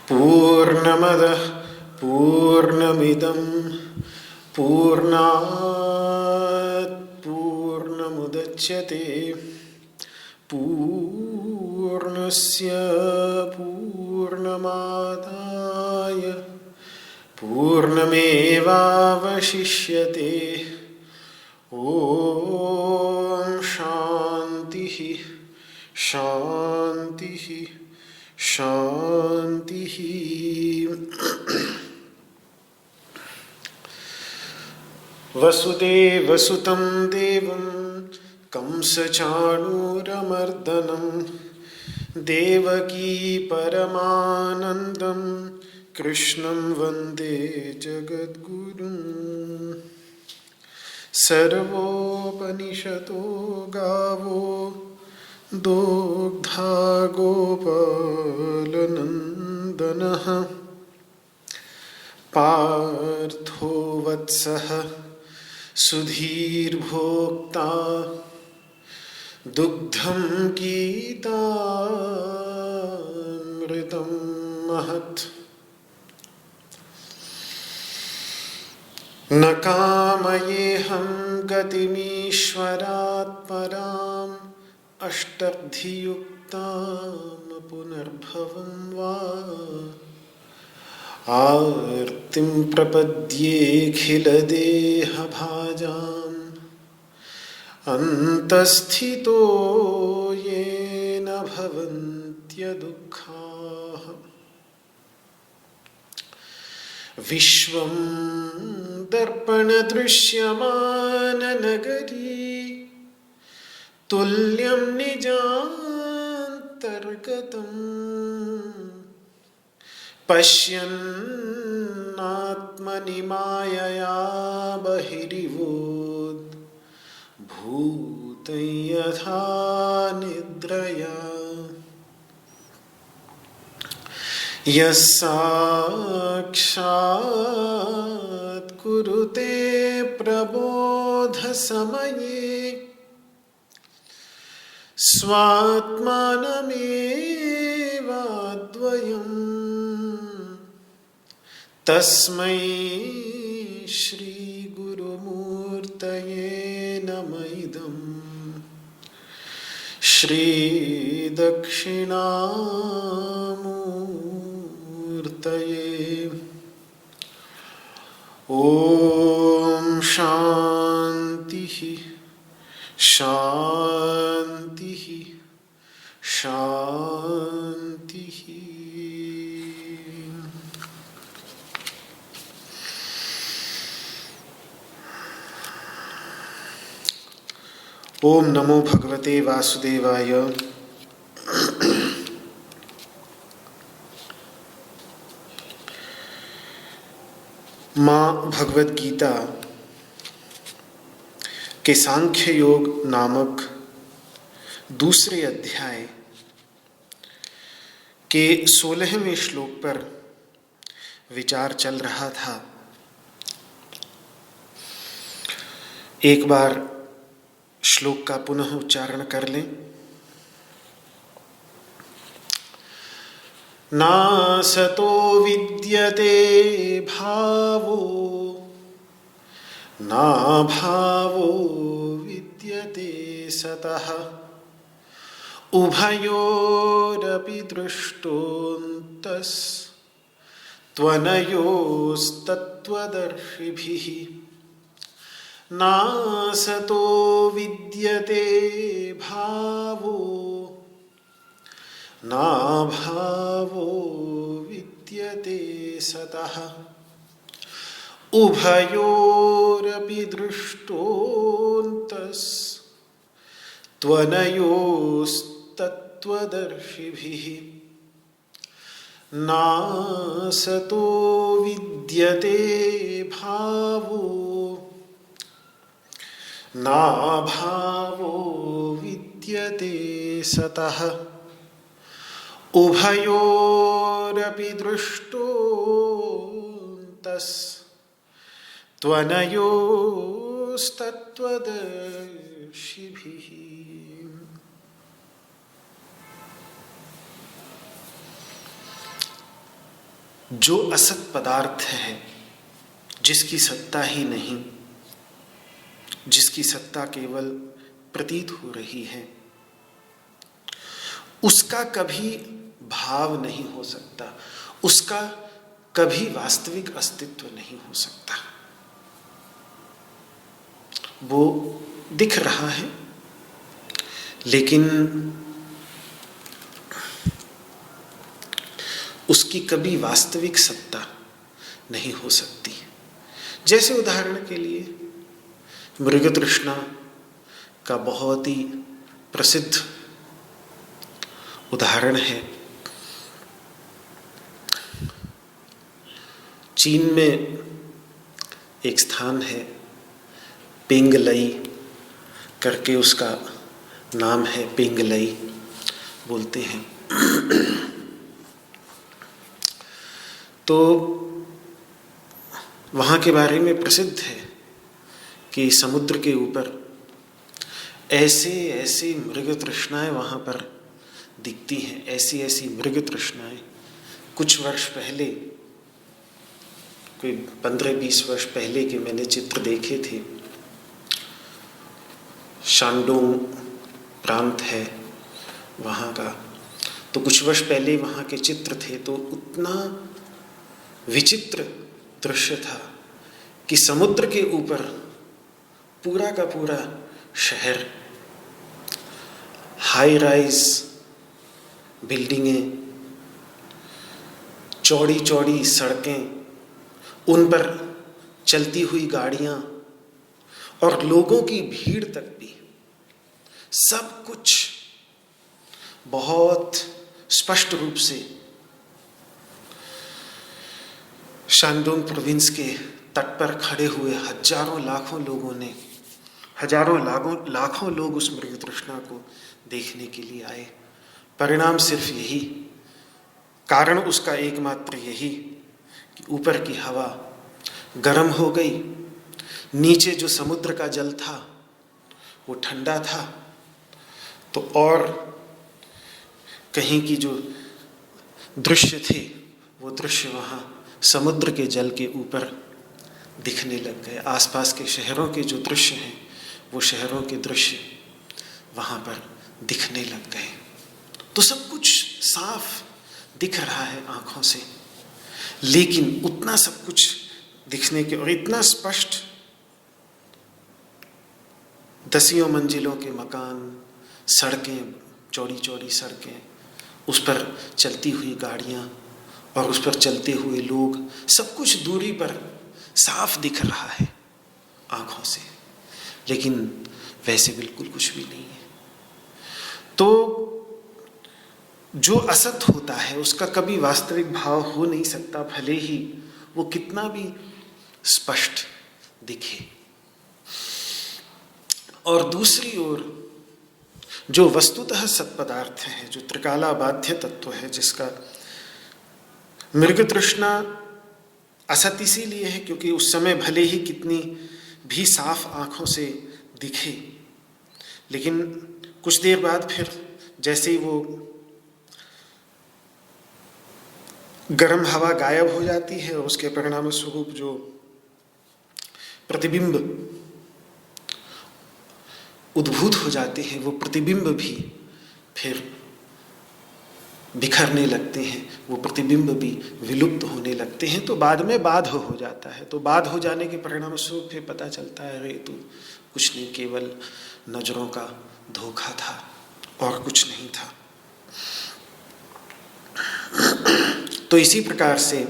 पूर्णमदः पूर्णमिदं पूर्णात् पूर्णमुदच्यते पूर्णस्य पूर्णमादाय पूर्णमेवावशिष्यते। ॐ शान्तिः शान्तिः शान्तिः। वसुदेवसुतं देवं कंसचाणूरमर्दनं देवकी परमानन्दं कृष्णं वन्दे जगद्गुरुं। सर्वोपनिषतो गावो दोग्धा गोपालनन्दनः पार्थो वत्सः सुधीर्भोक्ता दुग्धं गीतामृतं महत्। न कामयेऽहं गतिमीश्वरात् पराम् अष्टब्धियुक्तां पुनर्भवं वा आर्तिं प्रपद्येऽखिलदेहभाजाम् अन्तःस्थितो येन भवन्त्यदुःखाः। विश्वं दर्पणदृश्यमाननगरी तुल्यं निजान्तर्गतम् पश्यन्नात्मनि मायया बहिरिवोद् भूतं यथा निद्रया। यः साक्षात् कुरुते प्रबोधसमये स्वात्मानमेवाद्वयम् तस्मै श्रीगुरुमूर्तये नमः इदं श्रीदक्षिणामूर्तये। ॐ शान्तिः शान्तिः शान्तिः। ओम नमो भगवते वासुदेवाय। माँ भगवत गीता के सांख्य योग नामक दूसरे अध्याय के 16वें श्लोक पर विचार चल रहा था। एक बार श्लोक का पुनः उच्चारण कर लें। नासतो विद्यते भावो नाभावो विद्यते सतः उभयोरपि दृष्टोऽन्तस्त्वनयोस्तत्त्वदर्शिभिः नासतो विद्यते भावो नाभावो विद्यते सतः उभयोरपि दृष्टोऽन्तस्त्वनयोस्तत्त्वदर्शिभिः नासतो विद्यते भावो नाभावो विद्यते सतः उभयोरपि दृष्टोऽन्तस्त्वनयोस्तत्त्वदर्शिभिः। जो असत पदार्थ है, जिसकी सत्ता ही नहीं, जिसकी सत्ता केवल प्रतीत हो रही है, उसका कभी भाव नहीं हो सकता, उसका कभी वास्तविक अस्तित्व नहीं हो सकता। वो दिख रहा है, लेकिन उसकी कभी वास्तविक सत्ता नहीं हो सकती। जैसे उदाहरण के लिए मृग तृष्णा का बहुत ही प्रसिद्ध उदाहरण है। चीन में एक स्थान है, पेंगलई करके उसका नाम है, पेंगलई बोलते हैं। तो वहाँ के बारे में प्रसिद्ध है कि समुद्र के ऊपर ऐसे ऐसे मृग तृष्णाएं वहाँ पर दिखती हैं, ऐसी ऐसी मृग तृष्णाएं। कुछ वर्ष पहले, कोई 15-20 वर्ष पहले के मैंने चित्र देखे थे। शांडोंग प्रांत है वहाँ का, तो कुछ वर्ष पहले वहाँ के चित्र थे, तो उतना विचित्र दृश्य था कि समुद्र के ऊपर पूरा का पूरा शहर, हाई राइज बिल्डिंगें, चौड़ी चौड़ी सड़कें, उन पर चलती हुई गाड़ियां और लोगों की भीड़ तक भी, सब कुछ बहुत स्पष्ट रूप से शांडोंग प्रोविंस के तट पर खड़े हुए हजारों लाखों लोग उस मृग तृष्णा को देखने के लिए आए। परिणाम सिर्फ यही, कारण उसका एकमात्र यही कि ऊपर की हवा गर्म हो गई, नीचे जो समुद्र का जल था वो ठंडा था, तो और कहीं की जो दृश्य थे वो दृश्य वहाँ समुद्र के जल के ऊपर दिखने लग गए। आसपास के शहरों के जो दृश्य हैं वो शहरों के दृश्य वहाँ पर दिखने लग गए। तो सब कुछ साफ दिख रहा है आँखों से, लेकिन उतना सब कुछ दिखने के और इतना स्पष्ट, दसियों मंजिलों के मकान, सड़कें, चौड़ी चौड़ी सड़कें, उस पर चलती हुई गाड़ियाँ और उस पर चलते हुए लोग, सब कुछ दूरी पर साफ दिख रहा है आँखों से, लेकिन वैसे बिल्कुल कुछ भी नहीं है। तो जो असत होता है उसका कभी वास्तविक भाव हो नहीं सकता, भले ही वो कितना भी स्पष्ट दिखे। और दूसरी ओर जो वस्तुतः सत्पदार्थ है, जो त्रिकाला बाध्य तत्व है, जिसका मृग तृष्णा असत इसीलिए है क्योंकि उस समय भले ही कितनी भी साफ आंखों से दिखे, लेकिन कुछ देर बाद फिर जैसे ही वो गर्म हवा गायब हो जाती है और उसके परिणाम स्वरूप जो प्रतिबिंब उद्भूत हो जाते हैं वो प्रतिबिंब भी फिर बिखरने लगते हैं, वो प्रतिबिंब भी विलुप्त होने लगते हैं। तो बाद में बाध हो जाता है। तो बाध हो जाने के परिणाम स्वरूप फिर पता चलता है अरे तो कुछ नहीं, केवल नजरों का धोखा था और कुछ नहीं था। तो इसी प्रकार से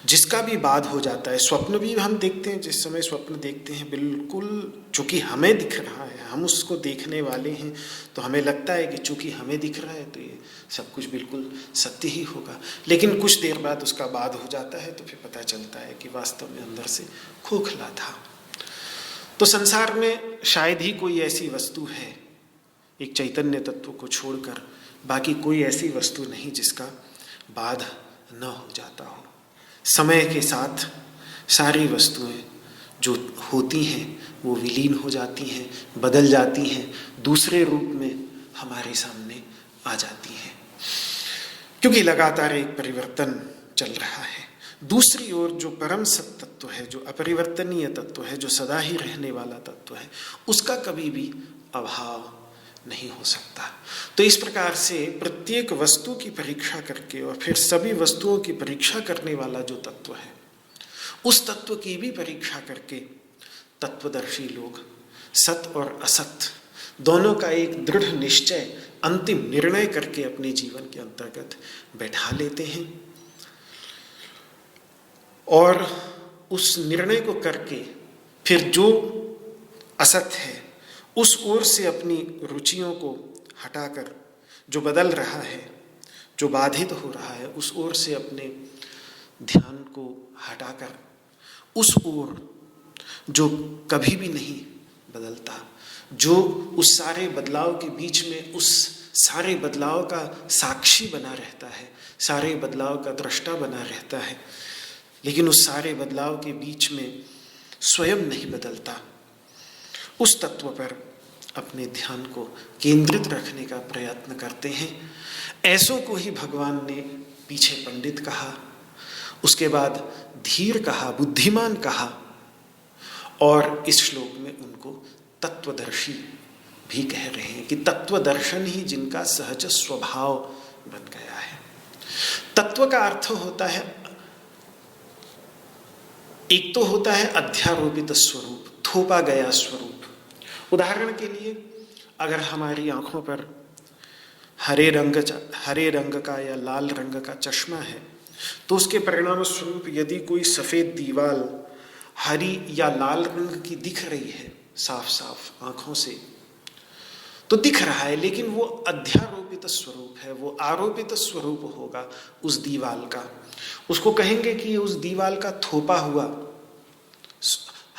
जिसका भी बाध हो जाता है, स्वप्न भी हम देखते हैं, जिस समय स्वप्न देखते हैं बिल्कुल चूंकि हमें दिख रहा है, हम उसको देखने वाले हैं, तो हमें लगता है कि चूंकि हमें दिख रहा है तो ये सब कुछ बिल्कुल सत्य ही होगा। लेकिन कुछ देर बाद उसका बाध हो जाता है तो फिर पता चलता है कि वास्तव में अंदर से खोखला था। तो संसार में शायद ही कोई ऐसी वस्तु है, एक चैतन्य तत्व को छोड़कर बाकी कोई ऐसी वस्तु नहीं जिसका बाध न हो जाता हो। समय के साथ सारी वस्तुएं जो होती हैं वो विलीन हो जाती हैं, बदल जाती हैं, दूसरे रूप में हमारे सामने आ जाती हैं, क्योंकि लगातार एक परिवर्तन चल रहा है। दूसरी ओर जो परम सत्य तत्व है, जो अपरिवर्तनीय तत्व है, जो सदा ही रहने वाला तत्व है, उसका कभी भी अभाव नहीं हो सकता। तो इस प्रकार से प्रत्येक वस्तु की परीक्षा करके और फिर सभी वस्तुओं की परीक्षा करने वाला जो तत्व है, उस तत्व की भी परीक्षा करके तत्वदर्शी लोग सत और असत दोनों का एक दृढ़ निश्चय, अंतिम निर्णय करके अपने जीवन के अंतर्गत बैठा लेते हैं और उस निर्णय को करके फिर जो असत है उस ओर से अपनी रुचियों को हटाकर, जो बदल रहा है, जो बाधित हो रहा है, उस ओर से अपने ध्यान को हटाकर उस ओर जो कभी भी नहीं बदलता, जो उस सारे बदलाव के बीच में उस सारे बदलाव का साक्षी बना रहता है, सारे बदलाव का दृष्टा बना रहता है, लेकिन उस सारे बदलाव के बीच में स्वयं नहीं बदलता, उस तत्व पर अपने ध्यान को केंद्रित रखने का प्रयत्न करते हैं। ऐसों को ही भगवान ने पीछे पंडित कहा, उसके बाद धीर कहा, बुद्धिमान कहा, और इस श्लोक में उनको तत्वदर्शी भी कह रहे हैं कि तत्वदर्शन ही जिनका सहज स्वभाव बन गया है। तत्व का अर्थ होता है, एक तो होता है अध्यारोपित स्वरूप, थोपा गया स्वरूप। उदाहरण के लिए अगर हमारी आंखों पर हरे रंग का या लाल रंग का चश्मा है, तो उसके परिणाम स्वरूप यदि कोई सफ़ेद दीवार हरी या लाल रंग की दिख रही है साफ साफ आंखों से, तो दिख रहा है, लेकिन वो अध्यारोपित स्वरूप है, वो आरोपित स्वरूप होगा उस दीवार का। उसको कहेंगे कि उस दीवार का थोपा हुआ,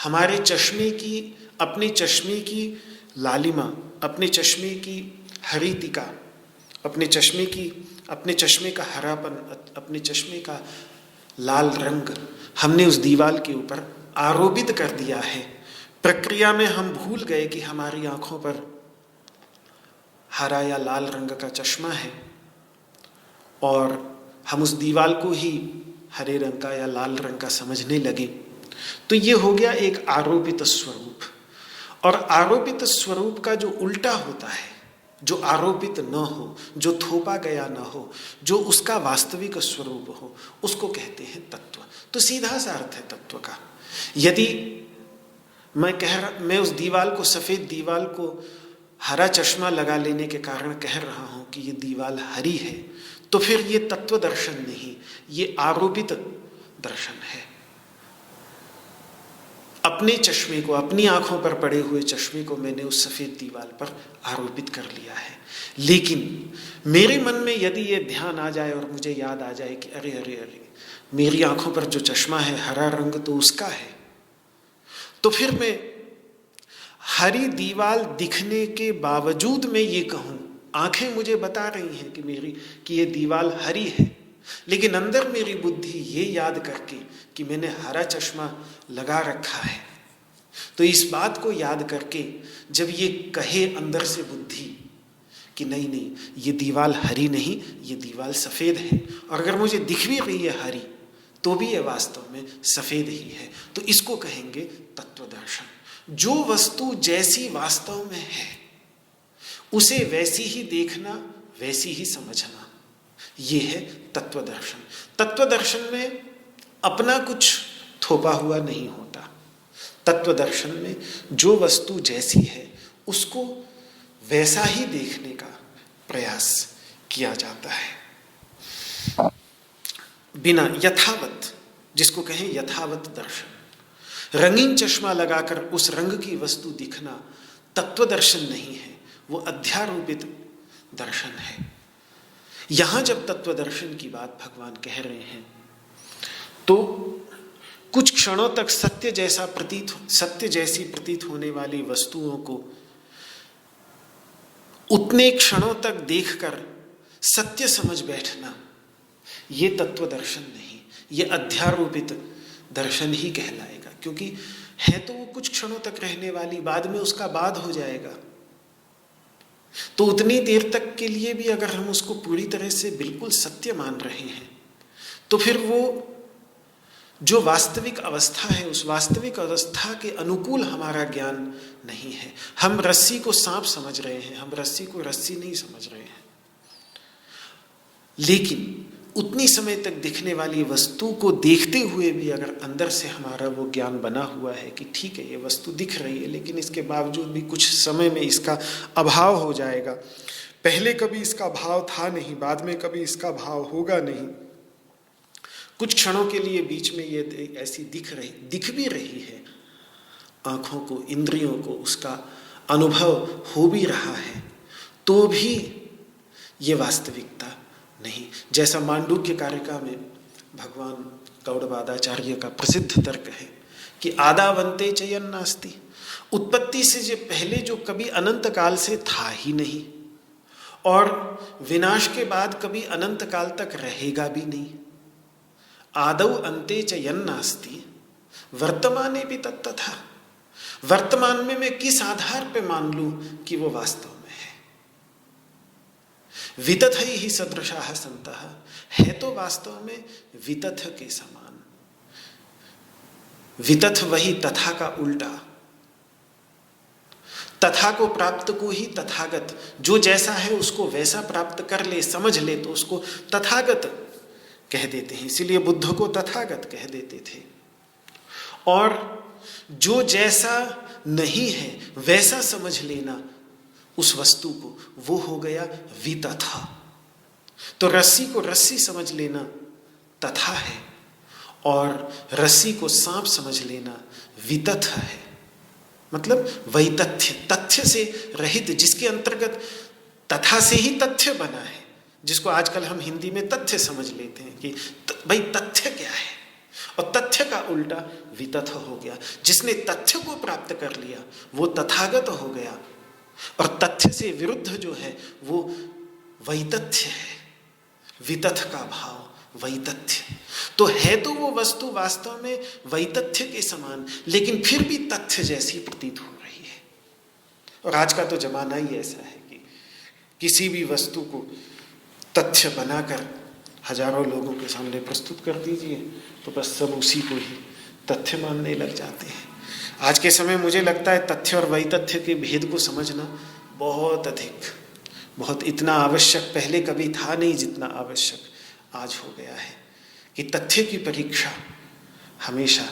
हमारे चश्मे की, अपने चश्मे की लालिमा, अपने चश्मे की हरितिका, अपने चश्मे का हरापन, अपने चश्मे का लाल रंग हमने उस दीवार के ऊपर आरोपित कर दिया है। प्रक्रिया में हम भूल गए कि हमारी आंखों पर हरा या लाल रंग का चश्मा है और हम उस दीवार को ही हरे रंग का या लाल रंग का समझने लगे। तो ये हो गया एक आरोपित स्वरूप। और आरोपित स्वरूप का जो उल्टा होता है, जो आरोपित न हो, जो थोपा गया न हो, जो उसका वास्तविक स्वरूप हो, उसको कहते हैं तत्व। तो सीधा सा अर्थ है तत्व का। यदि मैं उस दीवार को, सफ़ेद दीवार को हरा चश्मा लगा लेने के कारण कह रहा हूं कि ये दीवार हरी है, तो फिर ये तत्व दर्शन नहीं, ये आरोपित दर्शन है। अपने चश्मे को, अपनी आंखों पर पड़े हुए चश्मे को मैंने उस सफ़ेद दीवार पर आरोपित कर लिया है। लेकिन मेरे मन में यदि ये ध्यान आ जाए और मुझे याद आ जाए कि अरे अरे अरे, मेरी आंखों पर जो चश्मा है हरा रंग तो उसका है, तो फिर मैं हरी दीवार दिखने के बावजूद मैं ये कहूँ, आंखें मुझे बता रही हैं कि ये दीवार हरी है, लेकिन अंदर मेरी बुद्धि ये याद करके कि मैंने हरा चश्मा लगा रखा है, तो इस बात को याद करके जब ये कहे अंदर से बुद्धि कि नहीं नहीं, ये दीवाल हरी नहीं, ये दीवाल सफ़ेद है, और अगर मुझे दिख भी रही है हरी तो भी ये वास्तव में सफ़ेद ही है। तो इसको कहेंगे तत्वदर्शन। जो वस्तु जैसी वास्तव में है उसे वैसी ही देखना, वैसी ही समझना, ये है तत्वदर्शन। तत्वदर्शन में अपना कुछ थोपा हुआ नहीं होता। तत्वदर्शन में जो वस्तु जैसी है उसको वैसा ही देखने का प्रयास किया जाता है, बिना यथावत, जिसको कहें यथावत दर्शन। रंगीन चश्मा लगाकर उस रंग की वस्तु दिखना तत्वदर्शन नहीं है, वो अध्यारोपित दर्शन है। यहां जब तत्वदर्शन की बात भगवान कह रहे हैं तो कुछ क्षणों तक सत्य जैसी प्रतीत होने वाली वस्तुओं को उतने क्षणों तक देखकर सत्य समझ बैठना, ये तत्वदर्शन नहीं, ये अध्यारोपित दर्शन ही कहलाएगा। क्योंकि है तो वो कुछ क्षणों तक रहने वाली, बाद में उसका बाद हो जाएगा। तो उतनी देर तक के लिए भी अगर हम उसको पूरी तरह से बिल्कुल सत्य मान रहे हैं तो फिर वो जो वास्तविक अवस्था है, उस वास्तविक अवस्था के अनुकूल हमारा ज्ञान नहीं है। हम रस्सी को सांप समझ रहे हैं, हम रस्सी को रस्सी नहीं समझ रहे हैं। लेकिन उतनी समय तक दिखने वाली वस्तु को देखते हुए भी अगर अंदर से हमारा वो ज्ञान बना हुआ है कि ठीक है, ये वस्तु दिख रही है, लेकिन इसके बावजूद भी कुछ समय में इसका अभाव हो जाएगा, पहले कभी इसका भाव था नहीं, बाद में कभी इसका भाव होगा नहीं, कुछ क्षणों के लिए बीच में ये ऐसी दिख भी रही है, आँखों को, इंद्रियों को उसका अनुभव हो भी रहा है, तो भी ये वास्तविकता नहीं। जैसा मांडूक्य कारिका में भगवान गौड़पादाचार्य का प्रसिद्ध तर्क है कि आदावन्ते च यन्नास्ति, उत्पत्ति से जो पहले जो कभी अनंत काल से था ही नहीं और विनाश के बाद कभी अनंत काल तक रहेगा भी नहीं। आदौ अन्ते च यन्नास्ति वर्तमाने भी तत्तथा, वर्तमान में मैं किस आधार पे मान लूं कि वो वास्तव में है। वितथ ही सदृशाः सन्तः, है तो वास्तव में वितथ के समान। वितथ वही तथा का उल्टा, तथा को प्राप्त को ही तथागत, जो जैसा है उसको वैसा प्राप्त कर ले, समझ ले तो उसको तथागत कह देते हैं। इसीलिए बुद्ध को तथागत कह देते थे। और जो जैसा नहीं है वैसा समझ लेना उस वस्तु को, वो हो गया वितथा। तो रस्सी को रस्सी समझ लेना तथा है और रस्सी को सांप समझ लेना वितथ है। मतलब वही तथ्य, तथ्य से रहित, जिसके अंतर्गत तथा से ही तथ्य बना है, जिसको आजकल हम हिंदी में तथ्य समझ लेते हैं कि भाई तथ्य क्या है, और तथ्य का उल्टा वितथ हो गया। जिसने तथ्य को प्राप्त कर लिया वो तथागत हो गया, और तथ्य से विरुद्ध जो है वो वैतथ्य है, वितथ का भाव वैतथ्य। तो है तो वो वस्तु वास्तव में वैतथ्य के समान, लेकिन फिर भी तथ्य जैसी प्रतीत हो रही है। और आज का तो जमाना ही ऐसा है कि किसी भी वस्तु को तथ्य बनाकर हजारों लोगों के सामने प्रस्तुत कर दीजिए तो बस सब उसी को ही तथ्य मानने लग जाते हैं। आज के समय मुझे लगता है तथ्य और वैतथ्य के भेद को समझना बहुत अधिक, बहुत इतना आवश्यक पहले कभी था नहीं जितना आवश्यक आज हो गया है। कि तथ्य की परीक्षा हमेशा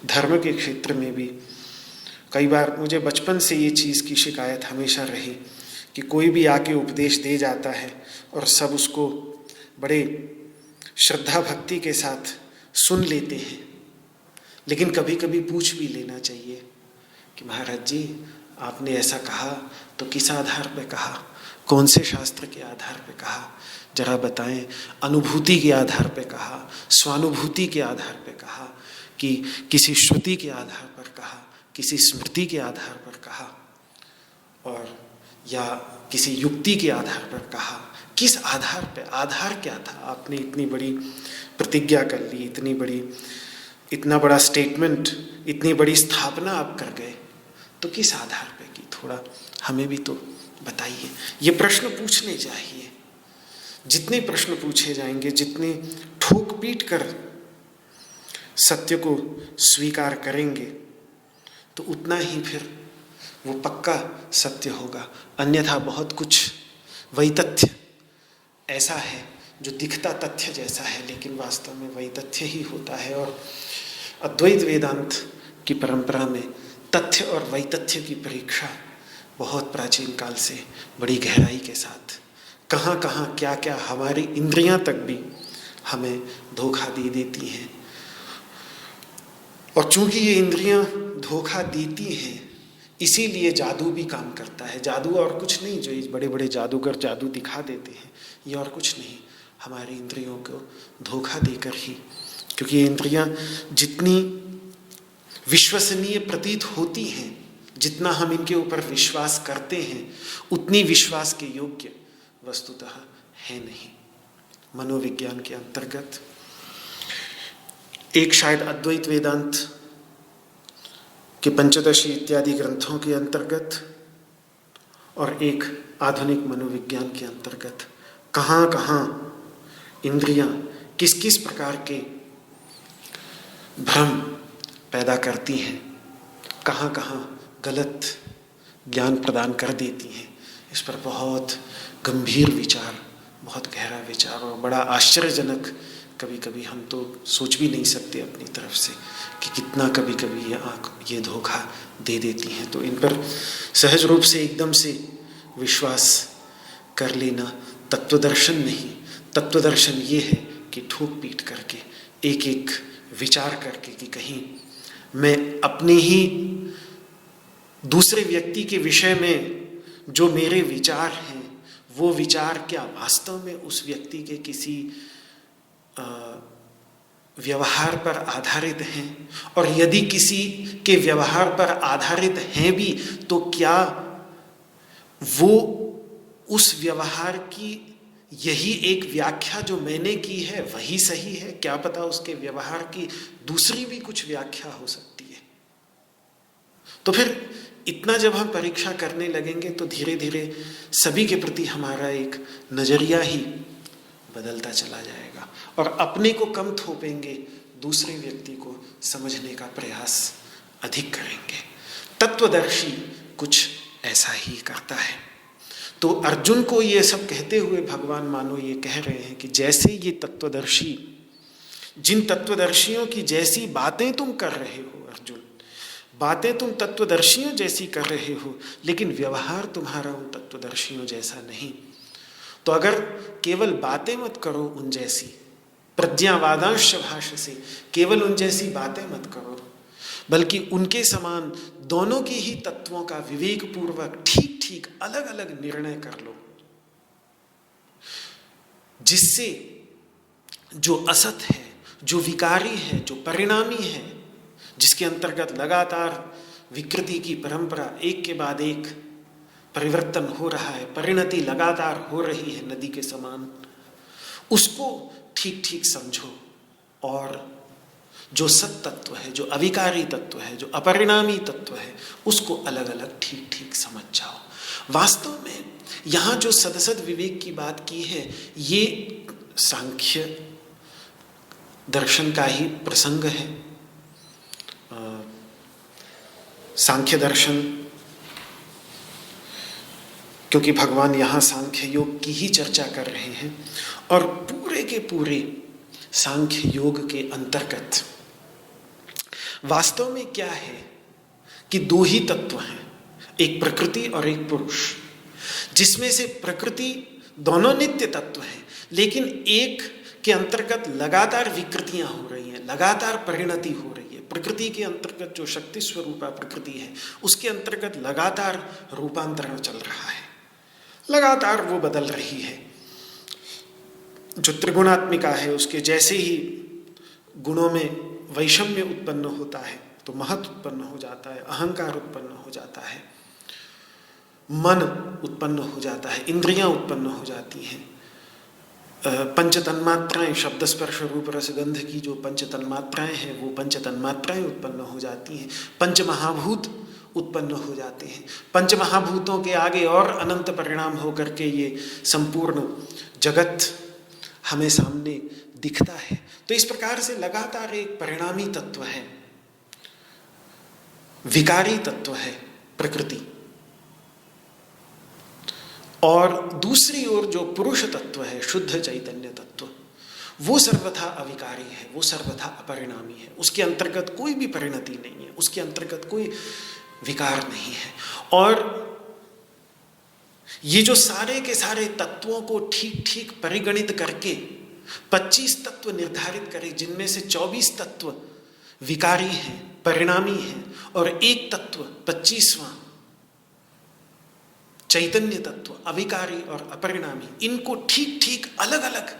धर्म के क्षेत्र में भी, कई बार मुझे बचपन से ये चीज़ की शिकायत हमेशा रही कि कोई भी आके उपदेश दे जाता है और सब उसको बड़े श्रद्धा भक्ति के साथ सुन लेते हैं, लेकिन कभी कभी पूछ भी लेना चाहिए कि महाराज जी आपने ऐसा कहा तो किस आधार पे कहा, कौन से शास्त्र के आधार पे कहा, जरा बताएं। अनुभूति के आधार पे कहा, स्वानुभूति के आधार पे कहा, कि किसी श्रुति के आधार पर कहा, किसी स्मृति के आधार पर कहा, और या किसी युक्ति के आधार पर कहा, किस आधार पे, आधार क्या था। आपने इतनी बड़ी प्रतिज्ञा कर ली, इतना बड़ा स्टेटमेंट, इतनी बड़ी स्थापना आप कर गए, तो किस आधार पे की, थोड़ा हमें भी तो बताइए। ये प्रश्न पूछने चाहिए। जितने प्रश्न पूछे जाएंगे, जितने ठोक पीट कर सत्य को स्वीकार करेंगे, तो उतना ही फिर वो पक्का सत्य होगा। अन्यथा बहुत कुछ वही तथ्य ऐसा है जो दिखता तथ्य जैसा है, लेकिन वास्तव में वही तथ्य ही होता है। और अद्वैत वेदांत की परंपरा में तथ्य और वही तथ्य की परीक्षा बहुत प्राचीन काल से बड़ी गहराई के साथ कहाँ कहाँ क्या क्या हमारी इंद्रियां तक भी हमें धोखा दे देती हैं। और चूंकि ये इंद्रियां धोखा देती हैं, इसीलिए जादू भी काम करता है। जादू और कुछ नहीं, जो ये बड़े बड़े जादूगर जादू दिखा देते हैं, ये और कुछ नहीं, हमारी इंद्रियों को धोखा देकर ही। क्योंकि ये इंद्रियां जितनी विश्वसनीय प्रतीत होती हैं, जितना हम इनके ऊपर विश्वास करते हैं, उतनी विश्वास के योग्य वस्तुतः है नहीं। मनोविज्ञान के अंतर्गत एक शायद अद्वैत वेदांत के पंचदशी इत्यादि ग्रंथों के अंतर्गत और एक आधुनिक मनोविज्ञान के अंतर्गत कहाँ कहाँ इंद्रियां किस किस प्रकार के भ्रम पैदा करती हैं, कहाँ कहाँ गलत ज्ञान प्रदान कर देती हैं, इस पर बहुत गंभीर विचार, बहुत गहरा विचार और बड़ा आश्चर्यजनक, कभी कभी हम तो सोच भी नहीं सकते अपनी तरफ से कि कितना कभी कभी ये आँख ये धोखा दे देती हैं। तो इन पर सहज रूप से एकदम से विश्वास कर लेना तत्वदर्शन नहीं। तत्वदर्शन ये है कि ठोक पीट करके, एक एक विचार करके कि कहीं मैं अपने ही दूसरे व्यक्ति के विषय में जो मेरे विचार हैं, वो विचार क्या वास्तव में उस व्यक्ति के किसी व्यवहार पर आधारित हैं, और यदि किसी के व्यवहार पर आधारित हैं भी, तो क्या वो उस व्यवहार की यही एक व्याख्या जो मैंने की है वही सही है? क्या पता उसके व्यवहार की दूसरी भी कुछ व्याख्या हो सकती है। तो फिर इतना जब हम परीक्षा करने लगेंगे तो धीरे धीरे सभी के प्रति हमारा एक नजरिया ही बदलता चला जाएगा, और अपने को कम थोपेंगे, दूसरे व्यक्ति को समझने का प्रयास अधिक करेंगे। तत्वदर्शी कुछ ऐसा ही करता है। तो अर्जुन को ये सब कहते हुए भगवान मानो ये कह रहे हैं कि जैसे ये तत्वदर्शी, जिन तत्वदर्शियों की जैसी बातें तुम कर रहे हो अर्जुन, बातें तुम तत्वदर्शियों जैसी कर रहे हो, लेकिन व्यवहार तुम्हारा उन तत्वदर्शियों जैसा नहीं। तो अगर केवल बातें मत करो उन जैसी, प्रज्ञावादांश भाष्य केवल उन जैसी बातें मत करो, बल्कि उनके समान दोनों की ही तत्वों का विवेक पूर्वक ठीक ठीक अलग अलग निर्णय कर लो, जिससे जो असत है, जो विकारी है, जो परिणामी है, जिसके अंतर्गत लगातार विकृति की परंपरा एक के बाद एक परिवर्तन हो रहा है, परिणति लगातार हो रही है नदी के समान, उसको ठीक ठीक समझो, और जो सत तत्व है, जो अविकारी तत्व है, जो अपरिणामी तत्व है, उसको अलग अलग ठीक ठीक समझ जाओ। वास्तव में यहाँ जो सदसद विवेक की बात की है, ये सांख्य दर्शन का ही प्रसंग है। सांख्य दर्शन, क्योंकि भगवान यहाँ सांख्य योग की ही चर्चा कर रहे हैं, और पूरे के पूरे सांख्य योग के अंतर्गत वास्तव में क्या है कि दो ही तत्व हैं, एक प्रकृति और एक पुरुष, जिसमें से प्रकृति दोनों नित्य तत्व हैं, लेकिन एक के अंतर्गत लगातार विकृतियां हो रही हैं, लगातार परिणति हो रही है। प्रकृति के अंतर्गत जो शक्ति स्वरूपा प्रकृति है, उसके अंतर्गत लगातार रूपांतरण चल रहा है, लगातार वो बदल रही है। जो त्रिगुणात्मिका है, उसके जैसे ही गुणों में वैषम्य उत्पन्न होता है तो महत उत्पन्न हो जाता है, अहंकार उत्पन्न हो जाता है, मन उत्पन्न हो जाता है, इंद्रियां उत्पन्न हो जाती हैं, पंच तन्मात्राएं, शब्द स्पर्श रूप रस गंध की जो पंच तन्मात्राएं हैं, वो पंच तन्मात्राएं उत्पन्न हो जाती हैं, पंच महाभूत उत्पन्न हो जाते हैं। पंचमहाभूतों के आगे और अनंत परिणाम होकर के ये संपूर्ण जगत हमें सामने दिखता है। तो इस प्रकार से लगातार एक परिणामी तत्व है, विकारी तत्व है प्रकृति, और दूसरी ओर जो पुरुष तत्व है, शुद्ध चैतन्य तत्व, वो सर्वथा अविकारी है, वो सर्वथा अपरिणामी है। उसके अंतर्गत कोई भी परिणति नहीं है, उसके अंतर्गत कोई विकार नहीं है। और ये जो सारे के सारे तत्वों को ठीक ठीक परिगणित करके 25 तत्व निर्धारित करे, जिनमें से 24 तत्व विकारी हैं, परिणामी हैं, और एक तत्व 25वां चैतन्य तत्व अविकारी और अपरिणामी, इनको ठीक ठीक अलग अलग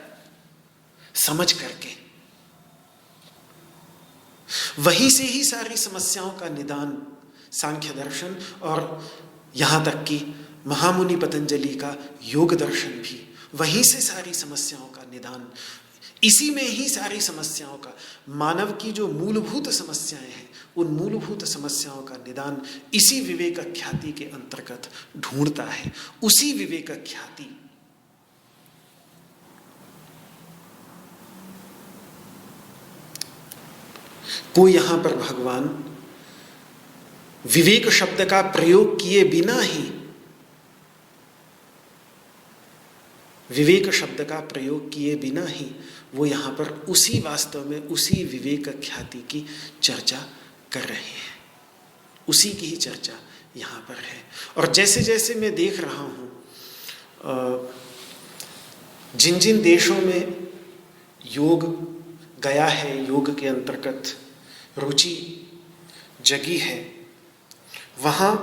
समझ करके वहीं से ही सारी समस्याओं का निदान सांख्य दर्शन और यहां तक कि महामुनि पतंजलि का योग दर्शन भी, वहीं से सारी समस्याओं का निदान, इसी में ही सारी समस्याओं का, मानव की जो मूलभूत समस्याएं हैं उन मूलभूत समस्याओं का निदान इसी विवेक ख्याति के अंतर्गत ढूंढता है। उसी विवेक ख्याति को यहां पर भगवान विवेक शब्द का प्रयोग किए बिना ही, विवेक शब्द का प्रयोग किए बिना ही वो यहां पर उसी वास्तव में उसी विवेक ख्याति की चर्चा कर रहे हैं, उसी की ही चर्चा यहां पर है। और जैसे जैसे मैं देख रहा हूं, जिन जिन देशों में योग गया है, योग के अंतर्गत रुचि जगी है, वहाँ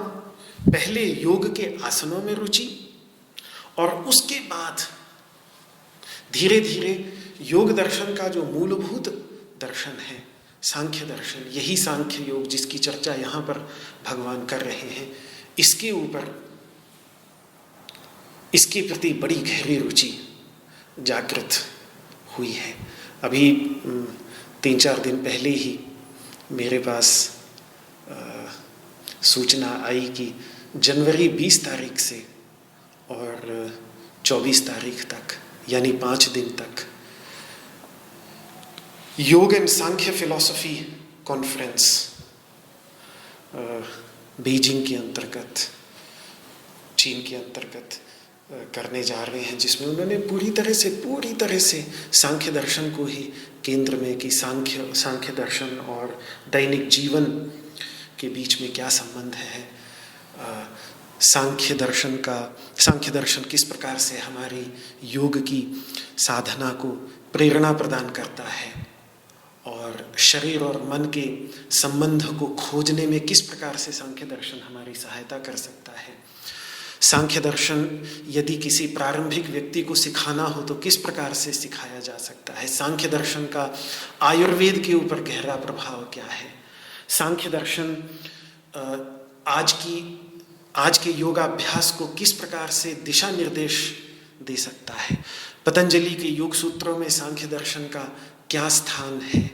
पहले योग के आसनों में रुचि, और उसके बाद धीरे धीरे योग दर्शन का जो मूलभूत दर्शन है, सांख्य दर्शन, यही सांख्य योग जिसकी चर्चा यहाँ पर भगवान कर रहे हैं, इसके ऊपर, इसके प्रति बड़ी गहरी रुचि जागृत हुई है। अभी 3-4 दिन पहले ही मेरे पास सूचना आई कि जनवरी 20 तारीख से और 24 तारीख तक, यानी 5 दिन तक, योग and Sankhya philosophy conference Beijing के अंतर्गत, चीन के अंतर्गत करने जा रहे हैं, जिसमें उन्होंने पूरी तरह से सांख्य दर्शन को ही केंद्र में, कि सांख्य दर्शन और दैनिक जीवन के बीच में क्या संबंध है, सांख्य दर्शन किस प्रकार से हमारी योग की साधना को प्रेरणा प्रदान करता है, और शरीर और मन के संबंध को खोजने में किस प्रकार से सांख्य दर्शन हमारी सहायता कर सकता है। सांख्य दर्शन यदि किसी प्रारंभिक व्यक्ति को सिखाना हो तो किस प्रकार से सिखाया जा सकता है। सांख्य दर्शन का आयुर्वेद के ऊपर गहरा प्रभाव क्या है। सांख्य दर्शन आज के योगाभ्यास को किस प्रकार से दिशा निर्देश दे सकता है। पतंजलि के योग सूत्रों में सांख्य दर्शन का क्या स्थान है।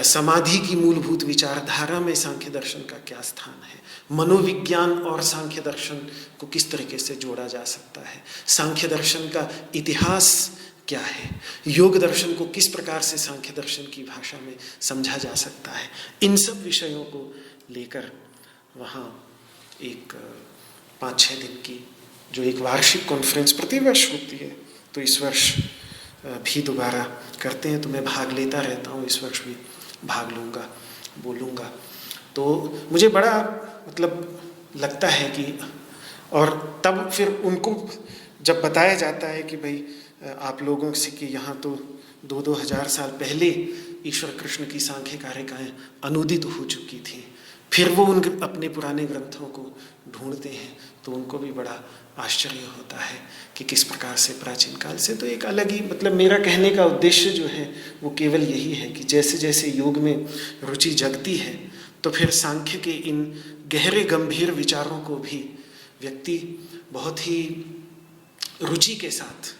समाधि की मूलभूत विचारधारा में सांख्य दर्शन का क्या स्थान है। मनोविज्ञान और सांख्य दर्शन को किस तरीके से जोड़ा जा सकता है। सांख्य दर्शन का इतिहास क्या है। योग दर्शन को किस प्रकार से सांख्य दर्शन की भाषा में समझा जा सकता है। इन सब विषयों को लेकर वहाँ एक 5-6 दिन की जो एक वार्षिक कॉन्फ्रेंस प्रतिवर्ष होती है, तो इस वर्ष भी दोबारा करते हैं, तो मैं भाग लेता रहता हूँ, इस वर्ष भी भाग लूँगा, बोलूँगा। तो मुझे बड़ा लगता है कि, और तब फिर उनको जब बताया जाता है कि भाई आप लोगों से कि यहाँ तो 2-2 हज़ार साल पहले ईश्वर कृष्ण की सांख्य कारिकाएँ अनुदित हो चुकी थी, फिर वो उन अपने पुराने ग्रंथों को ढूंढते हैं, तो उनको भी बड़ा आश्चर्य होता है कि किस प्रकार से प्राचीन काल से। तो एक अलग ही मेरा कहने का उद्देश्य जो है वो केवल यही है कि जैसे जैसे योग में रुचि जगती है, तो फिर सांख्य के इन गहरे गंभीर विचारों को भी व्यक्ति बहुत ही रुचि के साथ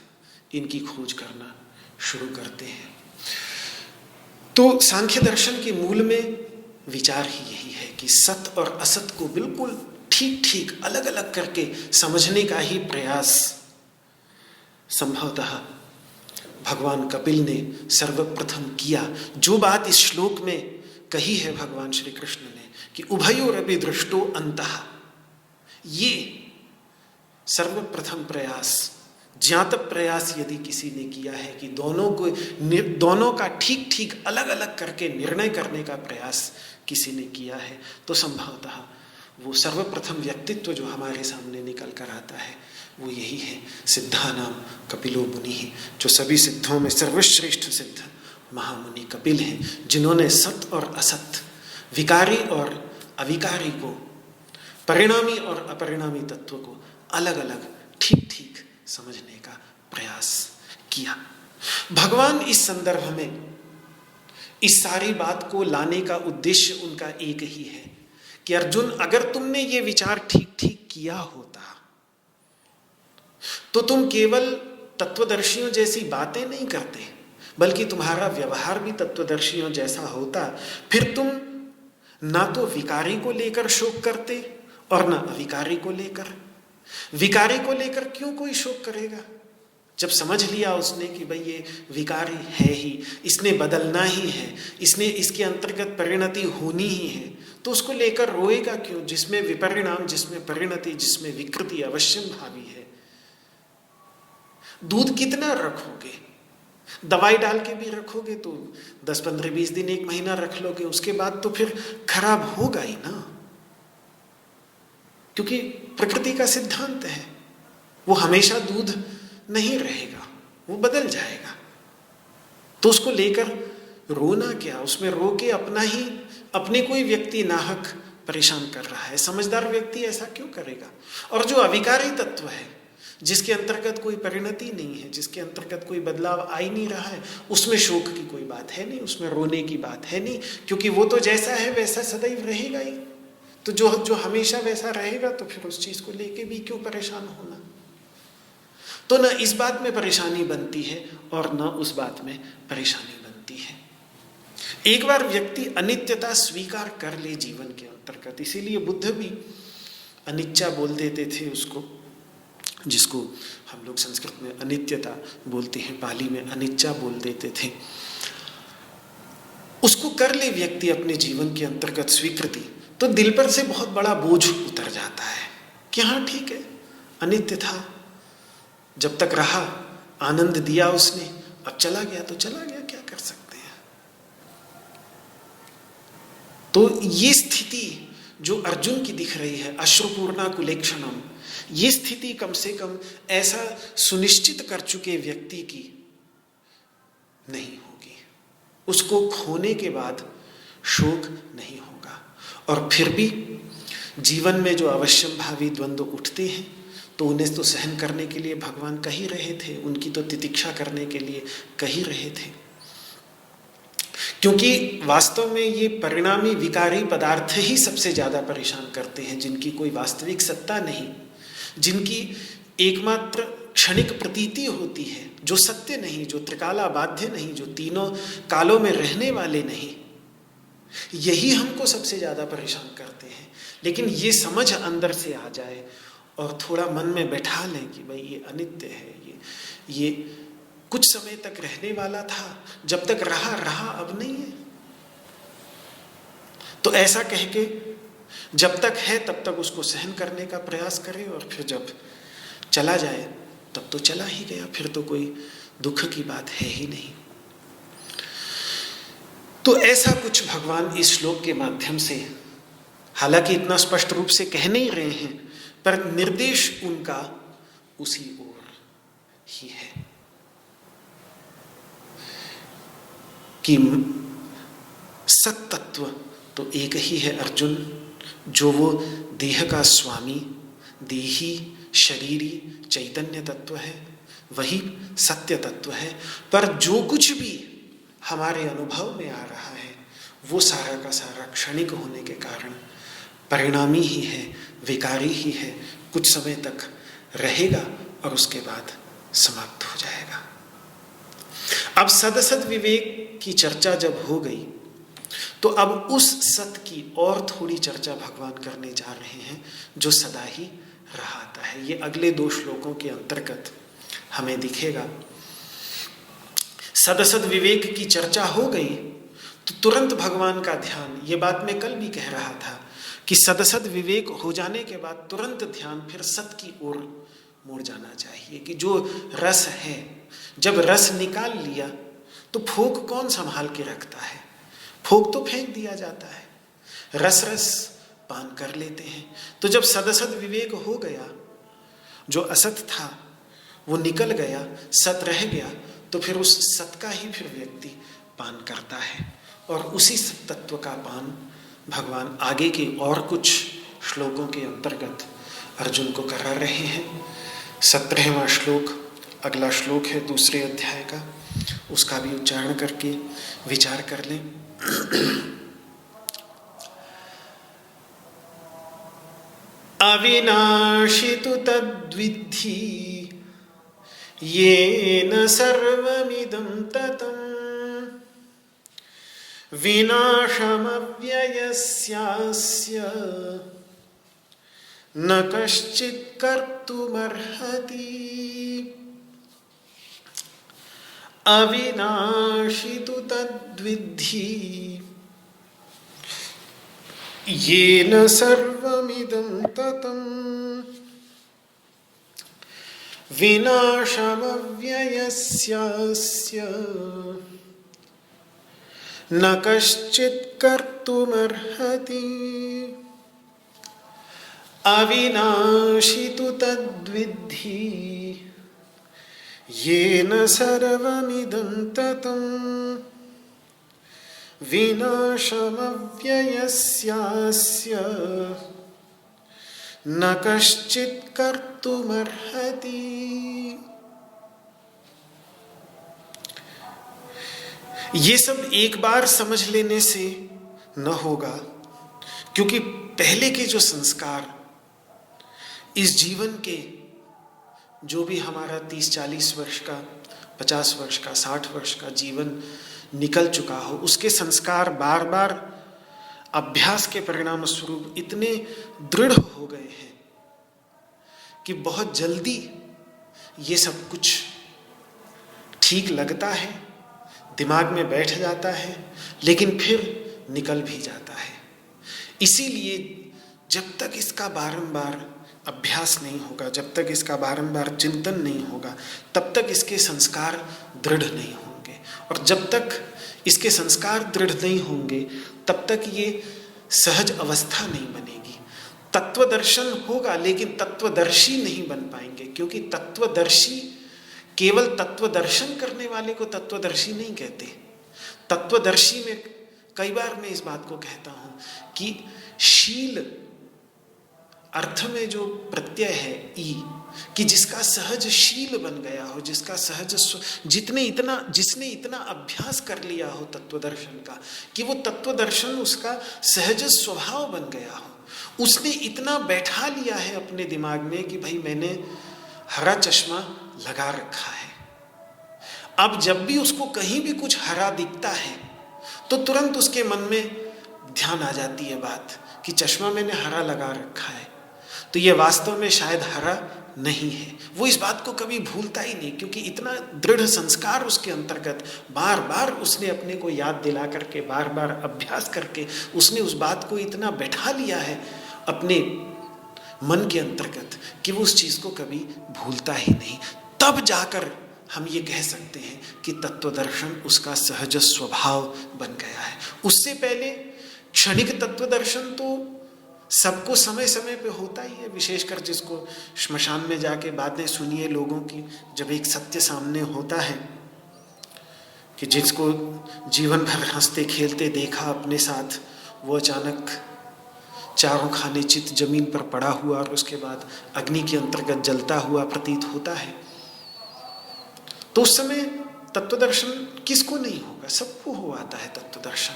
इनकी खोज करना शुरू करते हैं। तो सांख्य दर्शन के मूल में विचार ही यही है कि सत और असत को बिल्कुल ठीक ठीक अलग अलग करके समझने का ही प्रयास संभवतः भगवान कपिल ने सर्वप्रथम किया। जो बात इस श्लोक में कही है भगवान श्री कृष्ण ने कि उभयोरपि दृष्टो अंतः, ये सर्वप्रथम प्रयास, ज्ञात प्रयास यदि किसी ने किया है कि दोनों का ठीक ठीक अलग अलग करके निर्णय करने का प्रयास किसी ने किया है, तो संभवतः वो सर्वप्रथम व्यक्तित्व जो हमारे सामने निकल कर आता है वो यही है, सिद्धानाम कपिलो मुनि, जो सभी सिद्धों में सर्वश्रेष्ठ सिद्ध महामुनि कपिल हैं, जिन्होंने सत और असत, विकारी और अविकारी को, परिणामी और अपरिणामी तत्व को अलग अलग ठीक ठीक समझने का प्रयास किया। भगवान इस संदर्भ में इस सारी बात को लाने का उद्देश्य उनका एक ही है कि अर्जुन, अगर तुमने ये विचार ठीक ठीक किया होता तो तुम केवल तत्वदर्शियों जैसी बातें नहीं करते, बल्कि तुम्हारा व्यवहार भी तत्वदर्शियों जैसा होता। फिर तुम ना तो विकारी को लेकर शोक करते और ना अविकारी को लेकर। विकारी को लेकर क्यों कोई शोक करेगा? जब समझ लिया उसने कि भाई ये विकारी है ही, इसने बदलना ही है, इसने इसके अंतर्गत परिणति होनी ही है, तो उसको लेकर रोएगा क्यों? जिसमें विपरिणाम, जिसमें परिणति, जिसमें विकृति अवश्यम भावी है। दूध कितना रखोगे? दवाई डाल के भी रखोगे तो 10, 15, 20 दिन, 1 महीना रख लोगे, उसके बाद तो फिर खराब होगा ही ना, क्योंकि प्रकृति का सिद्धांत है, वो हमेशा दूध नहीं रहेगा, वो बदल जाएगा। तो उसको लेकर रोना क्या? उसमें रो के अपने कोई व्यक्ति नाहक परेशान कर रहा है। समझदार व्यक्ति ऐसा क्यों करेगा? और जो अविकारी तत्व है, जिसके अंतर्गत कोई परिणति नहीं है, जिसके अंतर्गत कोई बदलाव आ ही नहीं रहा है, उसमें शोक की कोई बात है नहीं, उसमें रोने की बात है नहीं, क्योंकि वो तो जैसा है वैसा सदैव रहेगा ही। तो जो हमेशा वैसा रहेगा, तो फिर उस चीज को लेके भी क्यों परेशान होना? तो न इस बात में परेशानी बनती है और न उस बात में परेशानी बनती है। एक बार व्यक्ति अनित्यता स्वीकार कर ले जीवन के अंतर्गत, इसीलिए बुद्ध भी अनिच्चा बोल देते थे उसको, जिसको हम लोग संस्कृत में अनित्यता बोलते हैं, पाली में अनिच्चा बोल देते थे। उसको कर ले व्यक्ति अपने जीवन के अंतर्गत स्वीकृति, तो दिल पर से बहुत बड़ा बोझ उतर जाता है कि हाँ ठीक है, अनित्य था, जब तक रहा आनंद दिया उसने, अब चला गया तो चला गया, क्या कर सकते हैं। तो ये स्थिति जो अर्जुन की दिख रही है, अश्रुपूर्णा कुलेक्षणम, ये स्थिति कम से कम ऐसा सुनिश्चित कर चुके व्यक्ति की नहीं होगी। उसको खोने के बाद शोक नहीं होगा। और फिर भी जीवन में जो अवश्यम भावी द्वंद्व उठते हैं, तो उन्हें तो सहन करने के लिए भगवान कह ही रहे थे, उनकी तो तितिक्षा करने के लिए कह ही रहे थे। क्योंकि वास्तव में ये परिणामी विकारी पदार्थ ही सबसे ज्यादा परेशान करते हैं, जिनकी कोई वास्तविक सत्ता नहीं, जिनकी एकमात्र क्षणिक प्रतीति होती है, जो सत्य नहीं, जो त्रिकाला बाध्य नहीं, जो तीनों कालों में रहने वाले नहीं, यही हमको सबसे ज्यादा परेशान करते हैं। लेकिन ये समझ अंदर से आ जाए और थोड़ा मन में बैठा लें कि भाई ये अनित्य है, ये कुछ समय तक रहने वाला था, जब तक रहा अब नहीं है, तो ऐसा कह के जब तक है तब तक उसको सहन करने का प्रयास करें, और फिर जब चला जाए तब तो चला ही गया, फिर तो कोई दुख की बात है ही नहीं। तो ऐसा कुछ भगवान इस श्लोक के माध्यम से, हालांकि इतना स्पष्ट रूप से कह नहीं रहे हैं, पर निर्देश उनका उसी ओर ही है कि सत्तत्व तो एक ही है अर्जुन, जो वो देह का स्वामी, देही, शरीरी, चैतन्य तत्व है, वही सत्य तत्व है। पर जो कुछ भी हमारे अनुभव में आ रहा है, वो सारा का सारा क्षणिक होने के कारण परिणामी ही है, विकारी ही है, कुछ समय तक रहेगा और उसके बाद समाप्त हो जाएगा। अब सदसद विवेक की चर्चा जब हो गई, तो अब उस सत की और थोड़ी चर्चा भगवान करने जा रहे हैं जो सदा ही रहता है। ये अगले 2 श्लोकों के अंतर्गत हमें दिखेगा। सदसद विवेक की चर्चा हो गई तो तुरंत भगवान का ध्यान, ये बात मैं कल भी कह रहा था कि सदसद विवेक हो जाने के बाद तुरंत ध्यान फिर सत की ओर मुड़ जाना चाहिए कि जो रस है, जब रस निकाल लिया तो फोक कौन संभाल के रखता है? फोक तो फेंक दिया जाता है, रस रस पान कर लेते हैं। तो जब सदसद विवेक हो गया, जो असत था वो निकल गया, सत रह गया, तो फिर उस सत का ही फिर व्यक्ति पान करता है। और उसी सत तत्व का पान भगवान आगे के और कुछ श्लोकों के अंतर्गत अर्जुन को करा रहे हैं। 17वां श्लोक अगला श्लोक है 2 अध्याय का, उसका भी उच्चारण करके विचार कर लें। अविनाशी तु तद्विद्धि येन सर्वमिदं ततं विनाशमव्ययस्यास्य न कश्चित् कर्तुमर्हति। अविनाशी तु तद्विद्धि येन सर्वमिदं ततं विनाशमव्ययस्यास्य न कश्चित् कर्तुमर्हति। अविनाशी तु तद्विद्धि येन सर्वमिदं ततं विनाशमव्ययस्यास्य न कश्चित् कर्तुमर्हति। ये सब एक बार समझ लेने से न होगा, क्योंकि पहले के जो संस्कार इस जीवन के, जो भी हमारा 30-40 वर्ष का, 50 वर्ष का, 60 वर्ष का जीवन निकल चुका हो, उसके संस्कार बार बार अभ्यास के परिणाम स्वरूप इतने दृढ़ हो गए हैं कि बहुत जल्दी ये सब कुछ ठीक लगता है, दिमाग में बैठ जाता है, लेकिन फिर निकल भी जाता है। इसीलिए जब तक इसका बारंबार अभ्यास नहीं होगा, जब तक इसका बारंबार चिंतन नहीं होगा, तब तक इसके संस्कार दृढ़ नहीं होंगे। और जब तक इसके संस्कार दृढ़ नहीं होंगे, तब तक ये सहज अवस्था नहीं बनेगी। तत्वदर्शन होगा, लेकिन तत्वदर्शी नहीं बन पाएंगे, क्योंकि तत्वदर्शी, केवल तत्वदर्शन करने वाले को तत्वदर्शी नहीं कहते। तत्वदर्शी में कई बार मैं इस बात को कहता हूं कि शील अर्थ में जो प्रत्यय है ई, कि जिसका सहज शील बन गया हो, जिसका सहज जिसने इतना अभ्यास कर लिया हो तत्वदर्शन का, कि वो तत्वदर्शन उसका सहज स्वभाव बन गया हो, उसने इतना बैठा लिया है अपने दिमाग में कि भाई मैंने हरा चश्मा लगा रखा है। अब जब भी उसको कहीं भी कुछ हरा दिखता है तो तुरंत उसके मन में ध्यान आ जाती है बात कि चश्मा मैंने हरा लगा रखा है, तो ये वास्तव में शायद हरा नहीं है। वो इस बात को कभी भूलता ही नहीं, क्योंकि इतना दृढ़ संस्कार उसके अंतर्गत बार बार उसने अपने को याद दिला करके, बार बार अभ्यास करके उसने उस बात को इतना बैठा लिया है अपने मन के अंतर्गत कि वो उस चीज को कभी भूलता ही नहीं। तब जाकर हम ये कह सकते हैं कि तत्वदर्शन उसका सहज स्वभाव बन गया है। उससे पहले क्षणिक तत्वदर्शन तो सबको समय समय पे होता ही है, विशेषकर जिसको श्मशान में जाके बातें सुनिए लोगों की, जब एक सत्य सामने होता है कि जिसको जीवन भर हंसते खेलते देखा अपने साथ, वो अचानक चारों खाने चित जमीन पर पड़ा हुआ और उसके बाद अग्नि के अंतर्गत जलता हुआ प्रतीत होता है, तो उस समय तत्वदर्शन किसको नहीं होगा? सबको हो आता है तत्वदर्शन,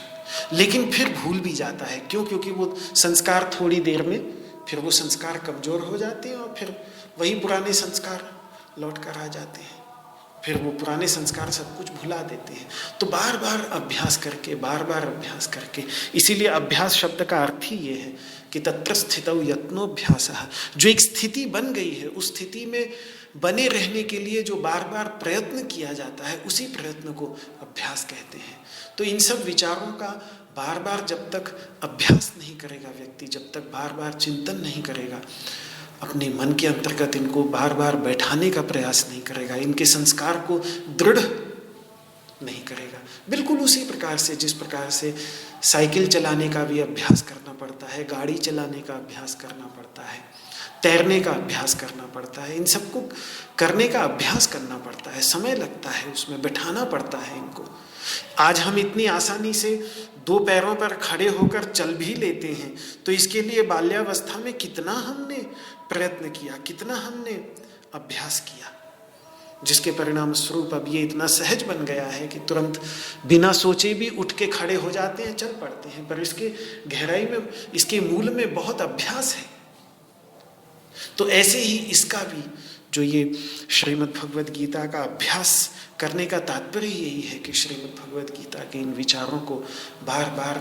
लेकिन फिर भूल भी जाता है। क्यों? क्योंकि वो संस्कार थोड़ी देर में फिर वो संस्कार कमजोर हो जाते हैं और फिर वही पुराने संस्कार लौट कर आ जाते हैं। फिर वो पुराने संस्कार सब कुछ भुला देते हैं। तो बार बार अभ्यास करके, बार बार अभ्यास करके, इसीलिए अभ्यास शब्द का अर्थ ही ये है कि तत्र स्थितौ यत्नोभ्यासः, जो एक स्थिति बन गई है उस स्थिति में बने रहने के लिए जो बार बार प्रयत्न किया जाता है उसी प्रयत्न को अभ्यास कहते हैं। तो इन सब विचारों का बार बार जब तक अभ्यास नहीं करेगा व्यक्ति, जब तक बार बार चिंतन नहीं करेगा, अपने मन के अंतर्गत इनको बार बार बैठाने का प्रयास नहीं करेगा, इनके संस्कार को दृढ़ नहीं करेगा, बिल्कुल उसी प्रकार से जिस प्रकार से साइकिल चलाने का भी अभ्यास करना पड़ता है, गाड़ी चलाने का अभ्यास करना पड़ता है, तैरने का अभ्यास करना पड़ता है, इन सबको करने का अभ्यास करना पड़ता है, समय लगता है, उसमें बैठाना पड़ता है इनको। आज हम इतनी आसानी से दो पैरों पर खड़े होकर चल भी लेते हैं, तो इसके लिए बाल्यावस्था में कितना हमने प्रयत्न किया, कितना हमने अभ्यास किया, जिसके परिणाम स्वरूप अब ये इतना सहज बन गया है कि तुरंत बिना सोचे भी उठ के खड़े हो जाते हैं, चल पड़ते हैं। पर इसके गहराई में, इसके मूल में बहुत अभ्यास है। तो ऐसे ही इसका भी जो ये श्रीमद् भगवद गीता का अभ्यास करने का तात्पर्य यही है कि श्रीमद् भगवद गीता के इन विचारों को बार बार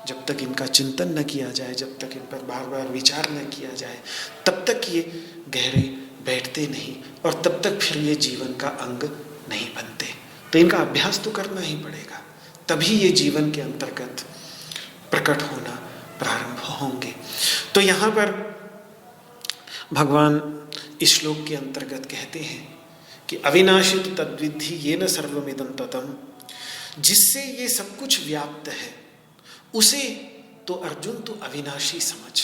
जब तक इनका चिंतन न किया जाए, जब तक इन पर बार बार विचार न किया जाए, तब तक ये गहरे बैठते नहीं और तब तक फिर ये जीवन का अंग नहीं बनते। तो इनका अभ्यास तो करना ही पड़ेगा, तभी ये जीवन के अंतर्गत प्रकट होना प्रारंभ होंगे। तो यहाँ पर भगवान इस श्लोक के अंतर्गत कहते हैं कि अविनाशी तो तद्विद्धि येन सर्वमिदं ततम्, जिससे ये सब कुछ व्याप्त है उसे तो अर्जुन तू अविनाशी समझ।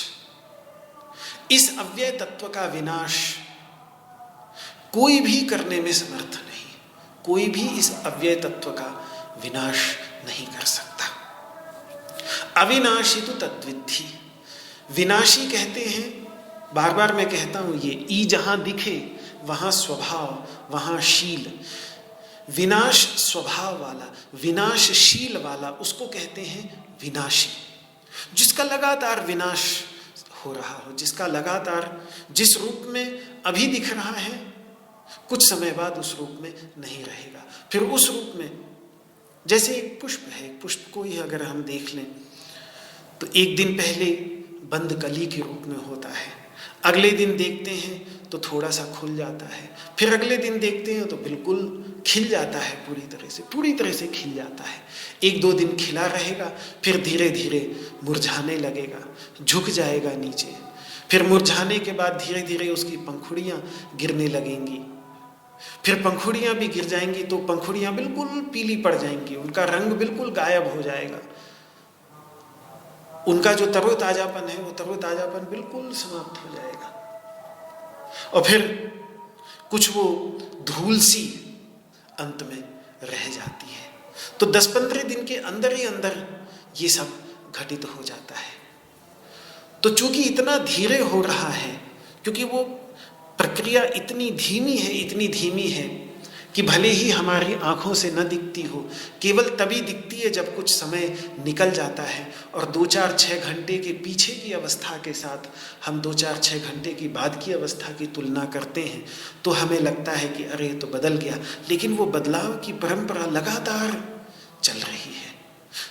इस अव्यय तत्व का विनाश कोई भी करने में समर्थ नहीं, कोई भी इस अव्यय तत्व का विनाश नहीं कर सकता। अविनाशी तो तद्विद्धि, विनाशी कहते हैं, बार बार मैं कहता हूं, ये ई जहां दिखे वहां स्वभाव, वहां शील। विनाश स्वभाव वाला, विनाशशील वाला, उसको कहते हैं विनाशी। जिसका लगातार विनाश हो रहा हो, जिसका लगातार जिस रूप में अभी दिख रहा है कुछ समय बाद उस रूप में नहीं रहेगा, फिर उस रूप में, जैसे एक पुष्प है, पुष्प को ही अगर हम देख लें तो एक दिन पहले बंद कली के रूप में होता है, अगले दिन देखते हैं तो थोड़ा सा खुल जाता है, फिर अगले दिन देखते हैं तो बिल्कुल खिल जाता है, पूरी तरह से खिल जाता है। एक दो दिन खिला रहेगा, फिर धीरे धीरे मुरझाने लगेगा, झुक जाएगा नीचे, फिर मुरझाने के बाद धीरे धीरे उसकी पंखुड़ियाँ गिरने लगेंगी, फिर पंखुड़ियाँ भी गिर जाएंगी तो पंखुड़ियाँ बिल्कुल पीली पड़ जाएंगी, उनका रंग बिल्कुल गायब हो जाएगा, उनका जो तरोताजापन है वो तरोताजापन बिल्कुल समाप्त हो जाएगा, और फिर कुछ वो धूल सी अंत में रह जाती है। तो 10-15 दिन के अंदर ही अंदर ये सब घटित हो जाता है। तो चूंकि इतना धीरे हो रहा है, क्योंकि वो प्रक्रिया इतनी धीमी है कि भले ही हमारी आंखों से न दिखती हो, केवल तभी दिखती है जब कुछ समय निकल जाता है और 2-4-6 घंटे के पीछे की अवस्था के साथ हम 2-4-6 घंटे की बाद की अवस्था की तुलना करते हैं तो हमें लगता है कि अरे तो बदल गया, लेकिन वो बदलाव की परंपरा लगातार चल रही है।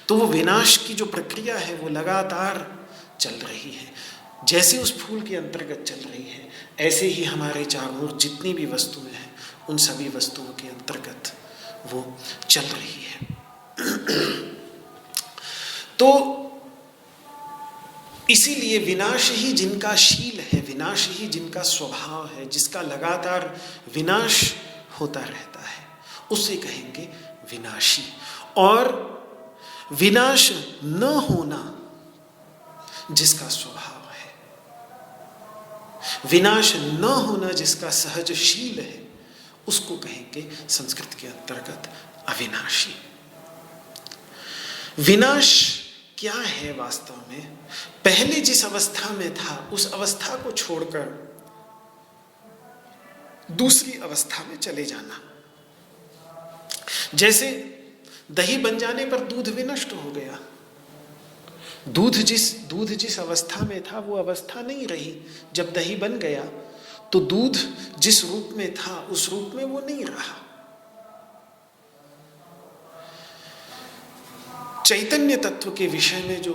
तो वो विनाश की जो प्रक्रिया है वो लगातार चल रही है, जैसे उस फूल के अंतर्गत चल रही है, ऐसे ही हमारे चारों ओर जितनी भी वस्तुएं हैं उन सभी वस्तुओं के अंतर्गत वो चल रही है। तो इसीलिए विनाश ही जिनका शील है, विनाश ही जिनका स्वभाव है, जिसका लगातार विनाश होता रहता है, उसे कहेंगे विनाशी। और विनाश न होना जिसका स्वभाव है, विनाश न होना जिसका सहजशील है, उसको कहेंगे संस्कृत के अंतर्गत अविनाशी। विनाश क्या है वास्तव में? पहले जिस अवस्था में था उस अवस्था को छोड़कर दूसरी अवस्था में चले जाना। जैसे दही बन जाने पर दूध विनष्ट हो गया, दूध जिस अवस्था में था वो अवस्था नहीं रही। जब दही बन गया तो दूध जिस रूप में था उस रूप में वो नहीं रहा, चैतन्य तत्व के विषय में जो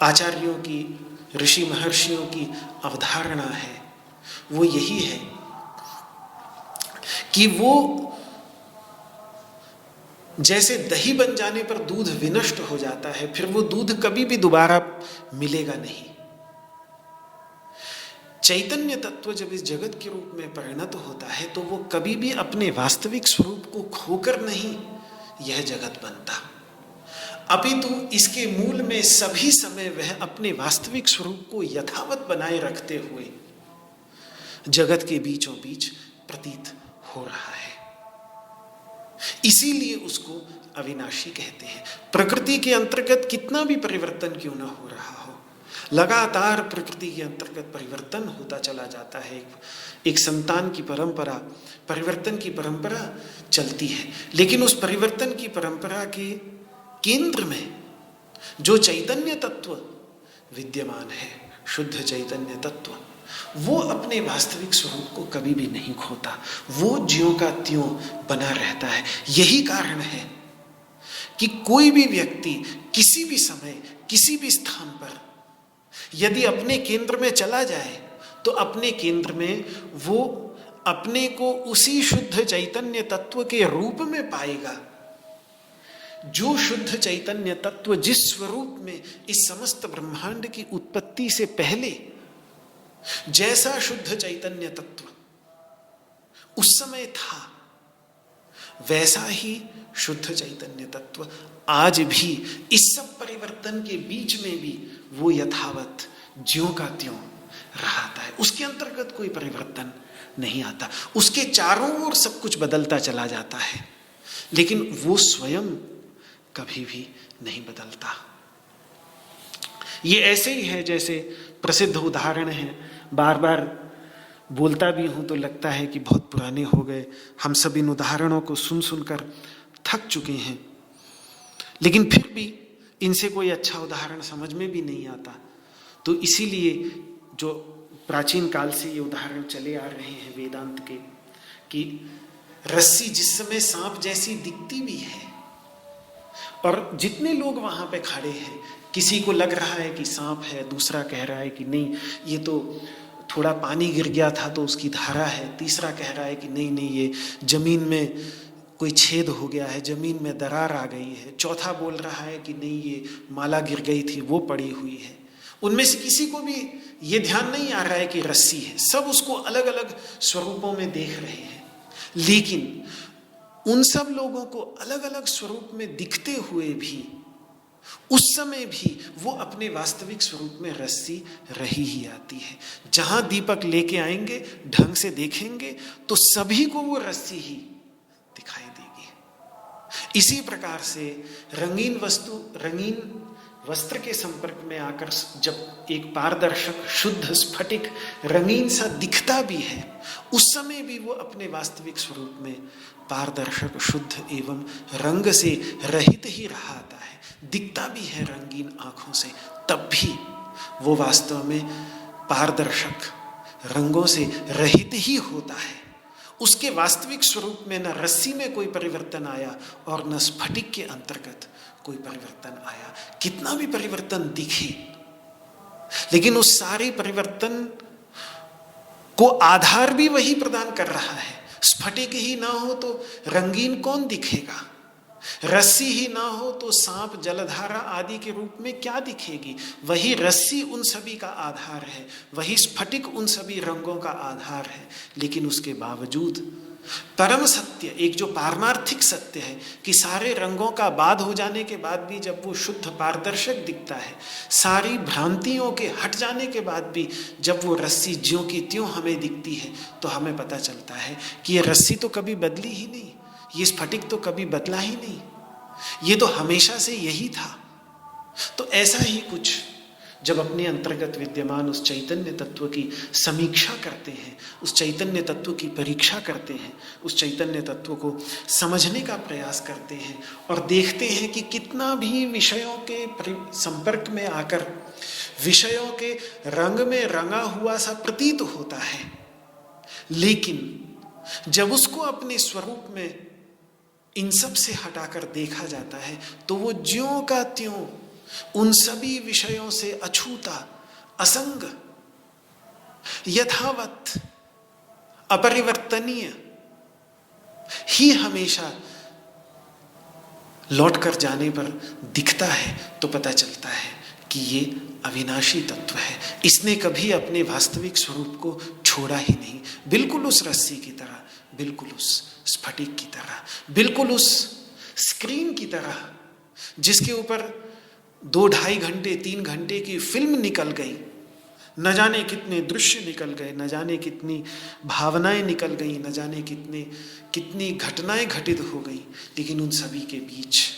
आचार्यों की, ऋषि महर्षियों की अवधारणा है वो यही है कि वो जैसे दही बन जाने पर दूध विनष्ट हो जाता है, फिर वो दूध कभी भी दोबारा मिलेगा नहीं। चैतन्य तत्व जब इस जगत के रूप में परिणत होता है तो वो कभी भी अपने वास्तविक स्वरूप को खोकर नहीं यह जगत बनता, अपितु इसके मूल में सभी समय वह अपने वास्तविक स्वरूप को यथावत बनाए रखते हुए जगत के बीचों बीच प्रतीत हो रहा है। इसीलिए उसको अविनाशी कहते हैं। प्रकृति के अंतर्गत कितना भी परिवर्तन क्यों न हो रहा हो, लगातार प्रकृति के अंतर्गत परिवर्तन होता चला जाता है। एक संतान की परंपरा, परिवर्तन की परंपरा चलती है, लेकिन उस परिवर्तन की परंपरा के केंद्र में जो चैतन्य तत्व विद्यमान है, शुद्ध चैतन्य तत्व, वो अपने वास्तविक स्वरूप को कभी भी नहीं खोता, वो ज्यों का त्यों बना रहता है। यही कारण है कि कोई भी व्यक्ति किसी भी समय किसी भी स्थान पर यदि अपने केंद्र में चला जाए तो अपने केंद्र में वो अपने को उसी शुद्ध चैतन्य तत्व के रूप में पाएगा जो शुद्ध चैतन्य तत्व जिस स्वरूप में इस समस्त ब्रह्मांड की उत्पत्ति से पहले जैसा शुद्ध चैतन्य तत्व उस समय था, वैसा ही शुद्ध चैतन्य तत्व आज भी इस सब परिवर्तन के बीच में भी वो यथावत ज्यों का त्यों रहता है। उसके अंतर्गत कोई परिवर्तन नहीं आता, उसके चारों ओर सब कुछ बदलता चला जाता है, लेकिन वो स्वयं कभी भी नहीं बदलता। ये ऐसे ही है जैसे प्रसिद्ध उदाहरण है, बार बार बोलता भी हूं तो लगता है कि बहुत पुराने हो गए, हम सब इन उदाहरणों को सुन सुनकर थक चुके हैं, लेकिन फिर भी इनसे कोई अच्छा उदाहरण समझ में भी नहीं आता। तो इसीलिए जो प्राचीन काल से ये उदाहरण चले आ रहे हैं वेदांत के, कि रस्सी जिस समय सांप जैसी दिखती भी है और जितने लोग वहां पे खड़े हैं, किसी को लग रहा है कि सांप है, दूसरा कह रहा है कि नहीं ये तो थोड़ा पानी गिर गया था तो उसकी धारा है, तीसरा कह रहा है कि नहीं नहीं ये जमीन में कोई छेद हो गया है, जमीन में दरार आ गई है, चौथा बोल रहा है कि नहीं ये माला गिर गई थी वो पड़ी हुई है। उनमें से किसी को भी ये ध्यान नहीं आ रहा है कि रस्सी है, सब उसको अलग अलग स्वरूपों में देख रहे हैं, लेकिन उन सब लोगों को अलग अलग स्वरूप में दिखते हुए भी उस समय भी वो अपने वास्तविक स्वरूप में रस्सी रही ही आती है। जहां दीपक लेके आएंगे, ढंग से देखेंगे तो सभी को वो रस्सी ही दिखाई देगी। इसी प्रकार से रंगीन वस्तु, रंगीन वस्त्र के संपर्क में आकर जब एक पारदर्शक शुद्ध स्फटिक रंगीन सा दिखता भी है, उस समय भी वो अपने वास्तविक स्वरूप में पारदर्शक शुद्ध एवं रंग से रहित ही रहता है, दिखता भी है रंगीन आंखों से, तब भी वो वास्तव में पारदर्शक रंगों से रहित ही होता है। उसके वास्तविक स्वरूप में न रस्सी में कोई परिवर्तन आया और न स्फटिक के अंतर्गत कोई परिवर्तन आया। कितना भी परिवर्तन दिखे, लेकिन उस सारे परिवर्तन को आधार भी वही प्रदान कर रहा है। स्फटिक ही ना हो तो रंगीन कौन दिखेगा, रस्सी ही ना हो तो सांप जलधारा आदि के रूप में क्या दिखेगी। वही रस्सी उन सभी का आधार है, वही स्फटिक उन सभी रंगों का आधार है, लेकिन उसके बावजूद परम सत्य, एक जो पारमार्थिक सत्य है कि सारे रंगों का बाध हो जाने के बाद भी जब वो शुद्ध पारदर्शक दिखता है, सारी भ्रांतियों के हट जाने के बाद भी जब वो रस्सी ज्यों की त्यों हमें दिखती है, तो हमें पता चलता है कि ये रस्सी तो कभी बदली ही नहीं, ये स्फटिक तो कभी बदला ही नहीं, ये तो हमेशा से यही था। तो ऐसा ही कुछ जब अपने अंतर्गत विद्यमान उस चैतन्य तत्व की समीक्षा करते हैं, उस चैतन्य तत्व की परीक्षा करते हैं, उस चैतन्य तत्व को समझने का प्रयास करते हैं और देखते हैं कि कितना भी विषयों के संपर्क में आकर विषयों के रंग में रंगा हुआ सा प्रतीत होता है, लेकिन जब उसको अपने स्वरूप में इन सब से हटाकर देखा जाता है तो वो ज्यों का त्यों उन सभी विषयों से अछूता, असंग, यथावत, अपरिवर्तनीय ही हमेशा लौट कर जाने पर दिखता है। तो पता चलता है कि ये अविनाशी तत्व है, इसने कभी अपने वास्तविक स्वरूप को छोड़ा ही नहीं। बिल्कुल उस रस्सी की तरह, बिल्कुल उस स्फटिक की तरह, बिल्कुल उस स्क्रीन की तरह जिसके ऊपर 2-2.5 घंटे 3 घंटे की फिल्म निकल गई, न जाने कितने दृश्य निकल गए, न जाने कितनी भावनाएं निकल गई, न जाने कितनी घटनाएं घटित हो गई, लेकिन उन सभी के बीच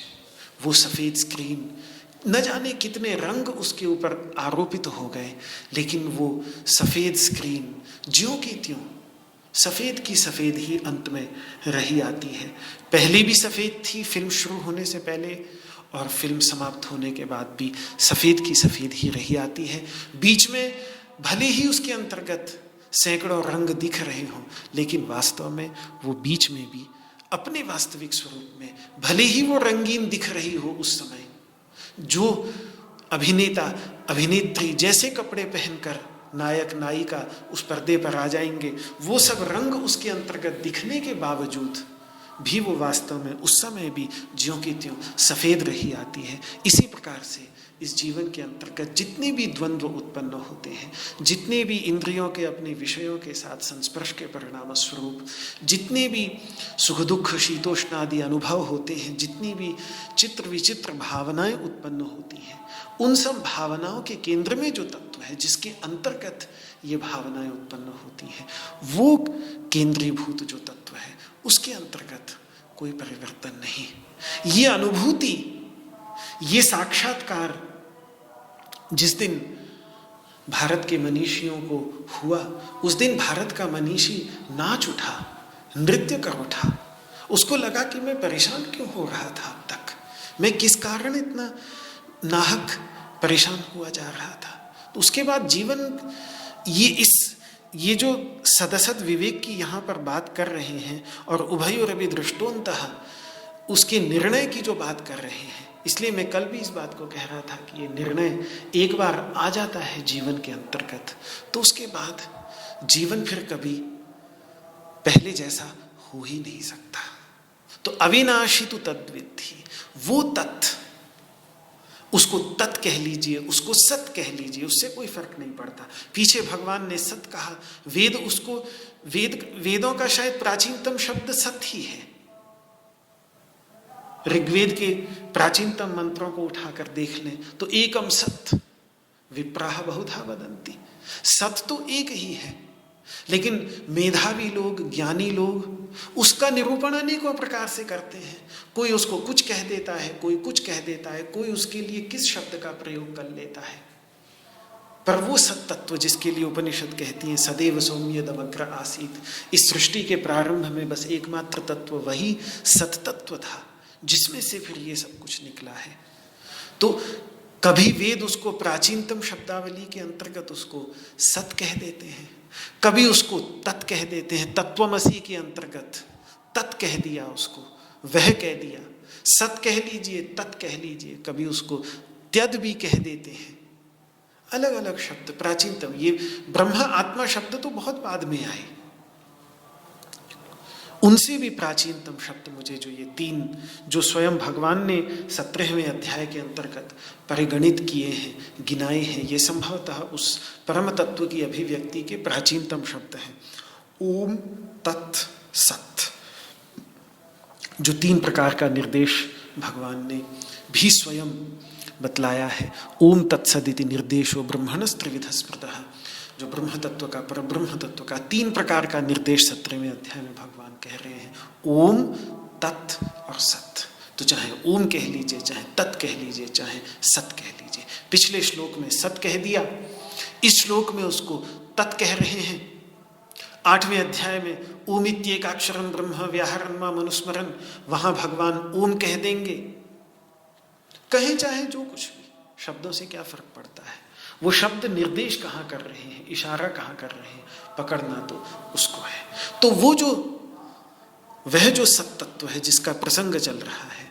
वो सफ़ेद स्क्रीन, न जाने कितने रंग उसके ऊपर आरोपित हो गए, लेकिन वो सफ़ेद स्क्रीन ज्यों की त्यों सफ़ेद की सफ़ेद ही अंत में रही आती है। पहले भी सफ़ेद थी फिल्म शुरू होने से पहले, और फिल्म समाप्त होने के बाद भी सफ़ेद की सफ़ेद ही रही आती है। बीच में भले ही उसके अंतर्गत सैकड़ों रंग दिख रहे हों, लेकिन वास्तव में वो बीच में भी अपने वास्तविक स्वरूप में भले ही वो रंगीन दिख रही हो उस समय, जो अभिनेता अभिनेत्री जैसे कपड़े पहनकर नायक नायिका उस पर्दे पर आ जाएंगे, वो सब रंग उसके अंतर्गत दिखने के बावजूद भी वो वास्तव में उस समय भी ज्यों की त्यों सफ़ेद रही आती है। इसी प्रकार से इस जीवन के अंतर्गत जितने भी द्वंद्व उत्पन्न होते हैं, जितने भी इंद्रियों के अपने विषयों के साथ संस्पर्श के परिणाम स्वरूप जितने भी सुख दुख शीतोष्ण आदि अनुभव होते हैं, जितनी भी चित्र विचित्र भावनाएं उत्पन्न होती हैं, उन सब भावनाओं के केंद्र में जो तत्व है जिसके अंतर्गत ये भावनाएं उत्पन्न होती हैं, वो केंद्रीभूत जो तत्व है उसके अंतर्गत कोई परिवर्तन नहीं। ये अनुभूति, ये साक्षात्कार जिस दिन भारत के मनीषियों को हुआ, उस दिन भारत का मनीषी नाच उठा, नृत्य कर उठा। उसको लगा कि मैं परेशान क्यों हो रहा था अब तक, मैं किस कारण इतना नाहक परेशान हुआ जा रहा था। तो उसके बाद जीवन ये जो सदसद विवेक की यहाँ पर बात कर रहे हैं और उभयोरपि दृष्टोन्तः उसके निर्णय की जो बात कर रहे हैं, इसलिए मैं कल भी इस बात को कह रहा था कि ये निर्णय एक बार आ जाता है जीवन के अंतर्गत तो उसके बाद जीवन फिर कभी पहले जैसा हो ही नहीं सकता। तो अविनाशी तो तद्विद्धि, वो तत्, उसको तत् कह लीजिए, उसको सत कह लीजिए, उससे कोई फर्क नहीं पड़ता। पीछे भगवान ने सत कहा, वेदों का शायद प्राचीनतम शब्द सत ही है। ऋग्वेद के प्राचीनतम मंत्रों को उठाकर देख लें तो एकम सत विप्राह बहुधा वदन्ति, सत तो एक ही है, लेकिन मेधावी लोग, ज्ञानी लोग उसका निरूपण अनेकों प्रकार से करते हैं। कोई उसको कुछ कह देता है, कोई कुछ कह देता है, कोई उसके लिए किस शब्द का प्रयोग कर लेता है, पर वो सत तत्व जिसके लिए उपनिषद कहती हैं सदैव सौम्यदमग्र आसीत, इस सृष्टि के प्रारंभ में बस एकमात्र तत्व वही सत तत्व था जिसमें से फिर ये सब कुछ निकला है। तो कभी वेद उसको प्राचीनतम शब्दावली के अंतर्गत उसको सत कह देते हैं, कभी उसको तत् कह देते हैं, तत्वमसि के अंतर्गत तत् कह दिया, उसको वह कह दिया, सत कह लीजिए, तत् कह लीजिए, कभी उसको त्यद भी कह देते हैं। अलग अलग शब्द प्राचीनतम, ये ब्रह्म आत्मा शब्द तो बहुत बाद में आए, उनसे भी प्राचीनतम शब्द मुझे जो ये 3 जो स्वयं भगवान ने 17वें अध्याय के अंतर्गत परिगणित किए हैं, गिनाए हैं, ये संभवतः उस परम तत्व की अभिव्यक्ति के प्राचीनतम शब्द हैं। ओम तत् सत्, जो 3 प्रकार का निर्देश भगवान ने भी स्वयं बतलाया है। ओम तत्सदिति निर्देशो ब्रह्मणस्त्रिविध स्मृतः, जो ब्रह्म तत्व का, पर ब्रह्म तत्व का 3 प्रकार का निर्देश 17वें अध्याय में भगवान कह रहे हैं। ओम, तत् और सत। तो चाहे ओम कह लीजिए, चाहे तत् कह लीजिए, चाहे सत कह लीजिए। पिछले श्लोक में सत कह दिया, इस श्लोक में उसको तत् कह रहे हैं। 8वें अध्याय में ओमित्येकाक्षरं ब्रह्म व्याहरण मा मनुस्मरन, वहां भगवान ओम कह देंगे। कहें चाहे जो कुछ भी, शब्दों से क्या फर्क पड़ता है, वो शब्द निर्देश कहाँ कर रहे हैं, इशारा कहाँ कर रहे हैं, पकड़ना तो उसको है। तो वो जो वह जो सत्तत्व है जिसका प्रसंग चल रहा है,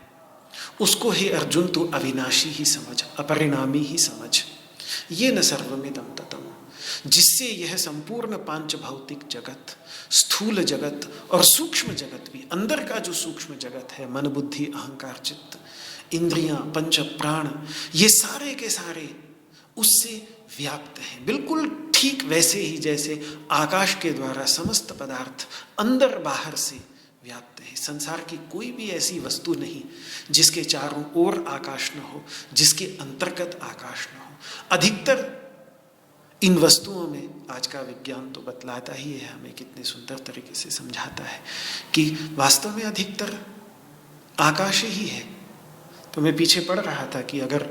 उसको हे अर्जुन तू अविनाशी ही समझ, अपरिणामी ही समझ। ये न सर्वमिदं ततम्, जिससे यह संपूर्ण पांच भौतिक जगत, स्थूल जगत और सूक्ष्म जगत भी, अंदर का जो सूक्ष्म जगत है, मन बुद्धि अहंकार चित्त इंद्रियां पंच प्राण, ये सारे के सारे उससे व्याप्त हैं। बिल्कुल ठीक वैसे ही जैसे आकाश के द्वारा समस्त पदार्थ अंदर बाहर से व्याप्त है। संसार की कोई भी ऐसी वस्तु नहीं जिसके चारों ओर आकाश न हो, जिसके अंतर्गत आकाश न हो। अधिकतर इन वस्तुओं में आज का विज्ञान तो बतलाता ही है हमें, कितने सुंदर तरीके से समझाता है कि वास्तव में अधिकतर आकाश ही है। तो मैं पीछे पढ़ रहा था कि अगर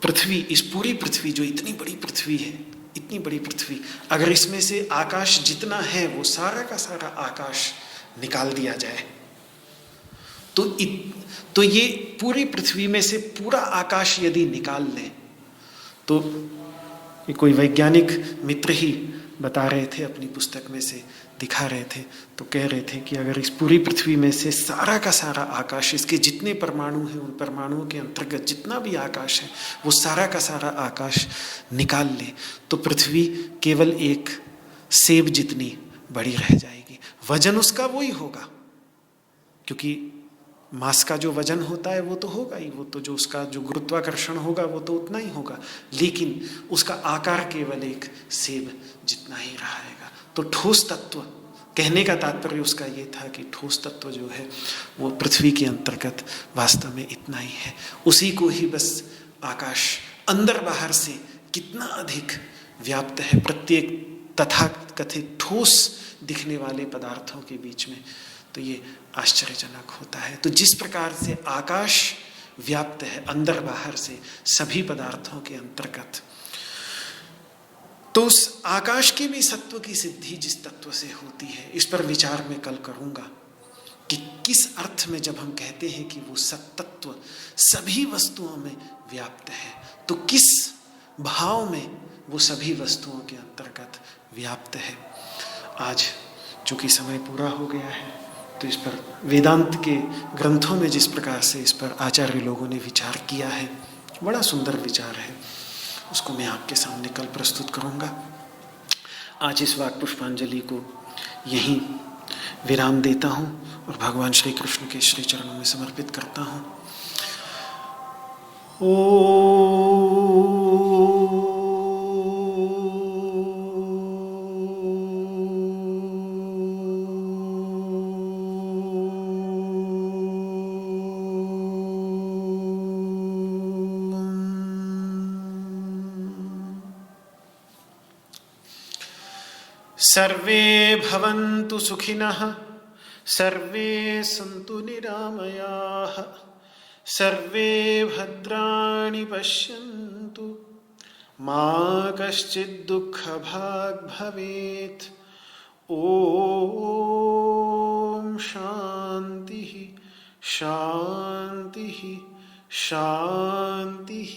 पृथ्वी, इस पूरी पृथ्वी जो इतनी बड़ी पृथ्वी है, इतनी बड़ी पृथ्वी, अगर इसमें से आकाश जितना है वो सारा का सारा आकाश निकाल दिया जाए तो ये पूरी पृथ्वी में से पूरा आकाश यदि निकाल लें, तो ये कोई वैज्ञानिक मित्र ही बता रहे थे, अपनी पुस्तक में से दिखा रहे थे, तो कह रहे थे कि अगर इस पूरी पृथ्वी में से सारा का सारा आकाश, इसके जितने परमाणु हैं उन परमाणुओं के अंतर्गत जितना भी आकाश है वो सारा का सारा आकाश निकाल ले, तो पृथ्वी केवल एक सेब जितनी बड़ी रह जाएगी। वजन उसका वही होगा, क्योंकि मास का जो वजन होता है वो तो होगा ही, वो तो जो उसका जो गुरुत्वाकर्षण होगा वो तो उतना ही होगा, लेकिन उसका आकार केवल एक सेब जितना ही रहेगा। तो ठोस तत्व, कहने का तात्पर्य उसका ये था कि ठोस तत्व जो है वो पृथ्वी के अंतर्गत वास्तव में इतना ही है। उसी को ही बस आकाश अंदर बाहर से कितना अधिक व्याप्त है प्रत्येक तथाकथित ठोस दिखने वाले पदार्थों के बीच में, तो ये आश्चर्यजनक होता है। तो जिस प्रकार से आकाश व्याप्त है अंदर बाहर से सभी पदार्थों के अंतर्गत, तो उस आकाश की भी सत्व की सिद्धि जिस तत्व से होती है, इस पर विचार मैं कल करूंगा कि किस अर्थ में जब हम कहते हैं कि वो सत्तत्व सभी वस्तुओं में व्याप्त है, तो किस भाव में वो सभी वस्तुओं के अंतर्गत व्याप्त है। आज चूंकि समय पूरा हो गया है, तो इस पर वेदांत के ग्रंथों में जिस प्रकार से इस पर आचार्य लोगों ने विचार किया है, बड़ा सुंदर विचार है, उसको मैं आपके सामने कल प्रस्तुत करूंगा। आज इस वाक पुष्पांजलि को यहीं विराम देता हूं और भगवान श्री कृष्ण के श्री चरणों में समर्पित करता हूं। सर्वे भवन्तु सुखिनः, सर्वे सन्तु निरामयाः, सर्वे भद्राणि पश्यन्तु, मा कश्चित् दुःखभाग् भवेत्। ॐ शान्तिः शान्तिः शान्तिः।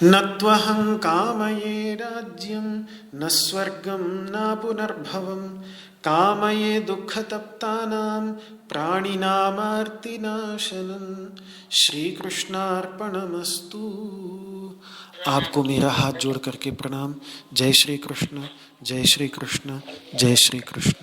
न त्वहं कामये राज्यं न स्वर्गं न पुनर्भवं, कामये दुःखतप्तानां प्राणिनामार्तिनाशनं। श्री कृष्णार्पणमस्तु। आपको मेरा हाथ जोड़ करके प्रणाम। जय श्री कृष्ण, जय श्री कृष्ण, जय श्री कृष्ण।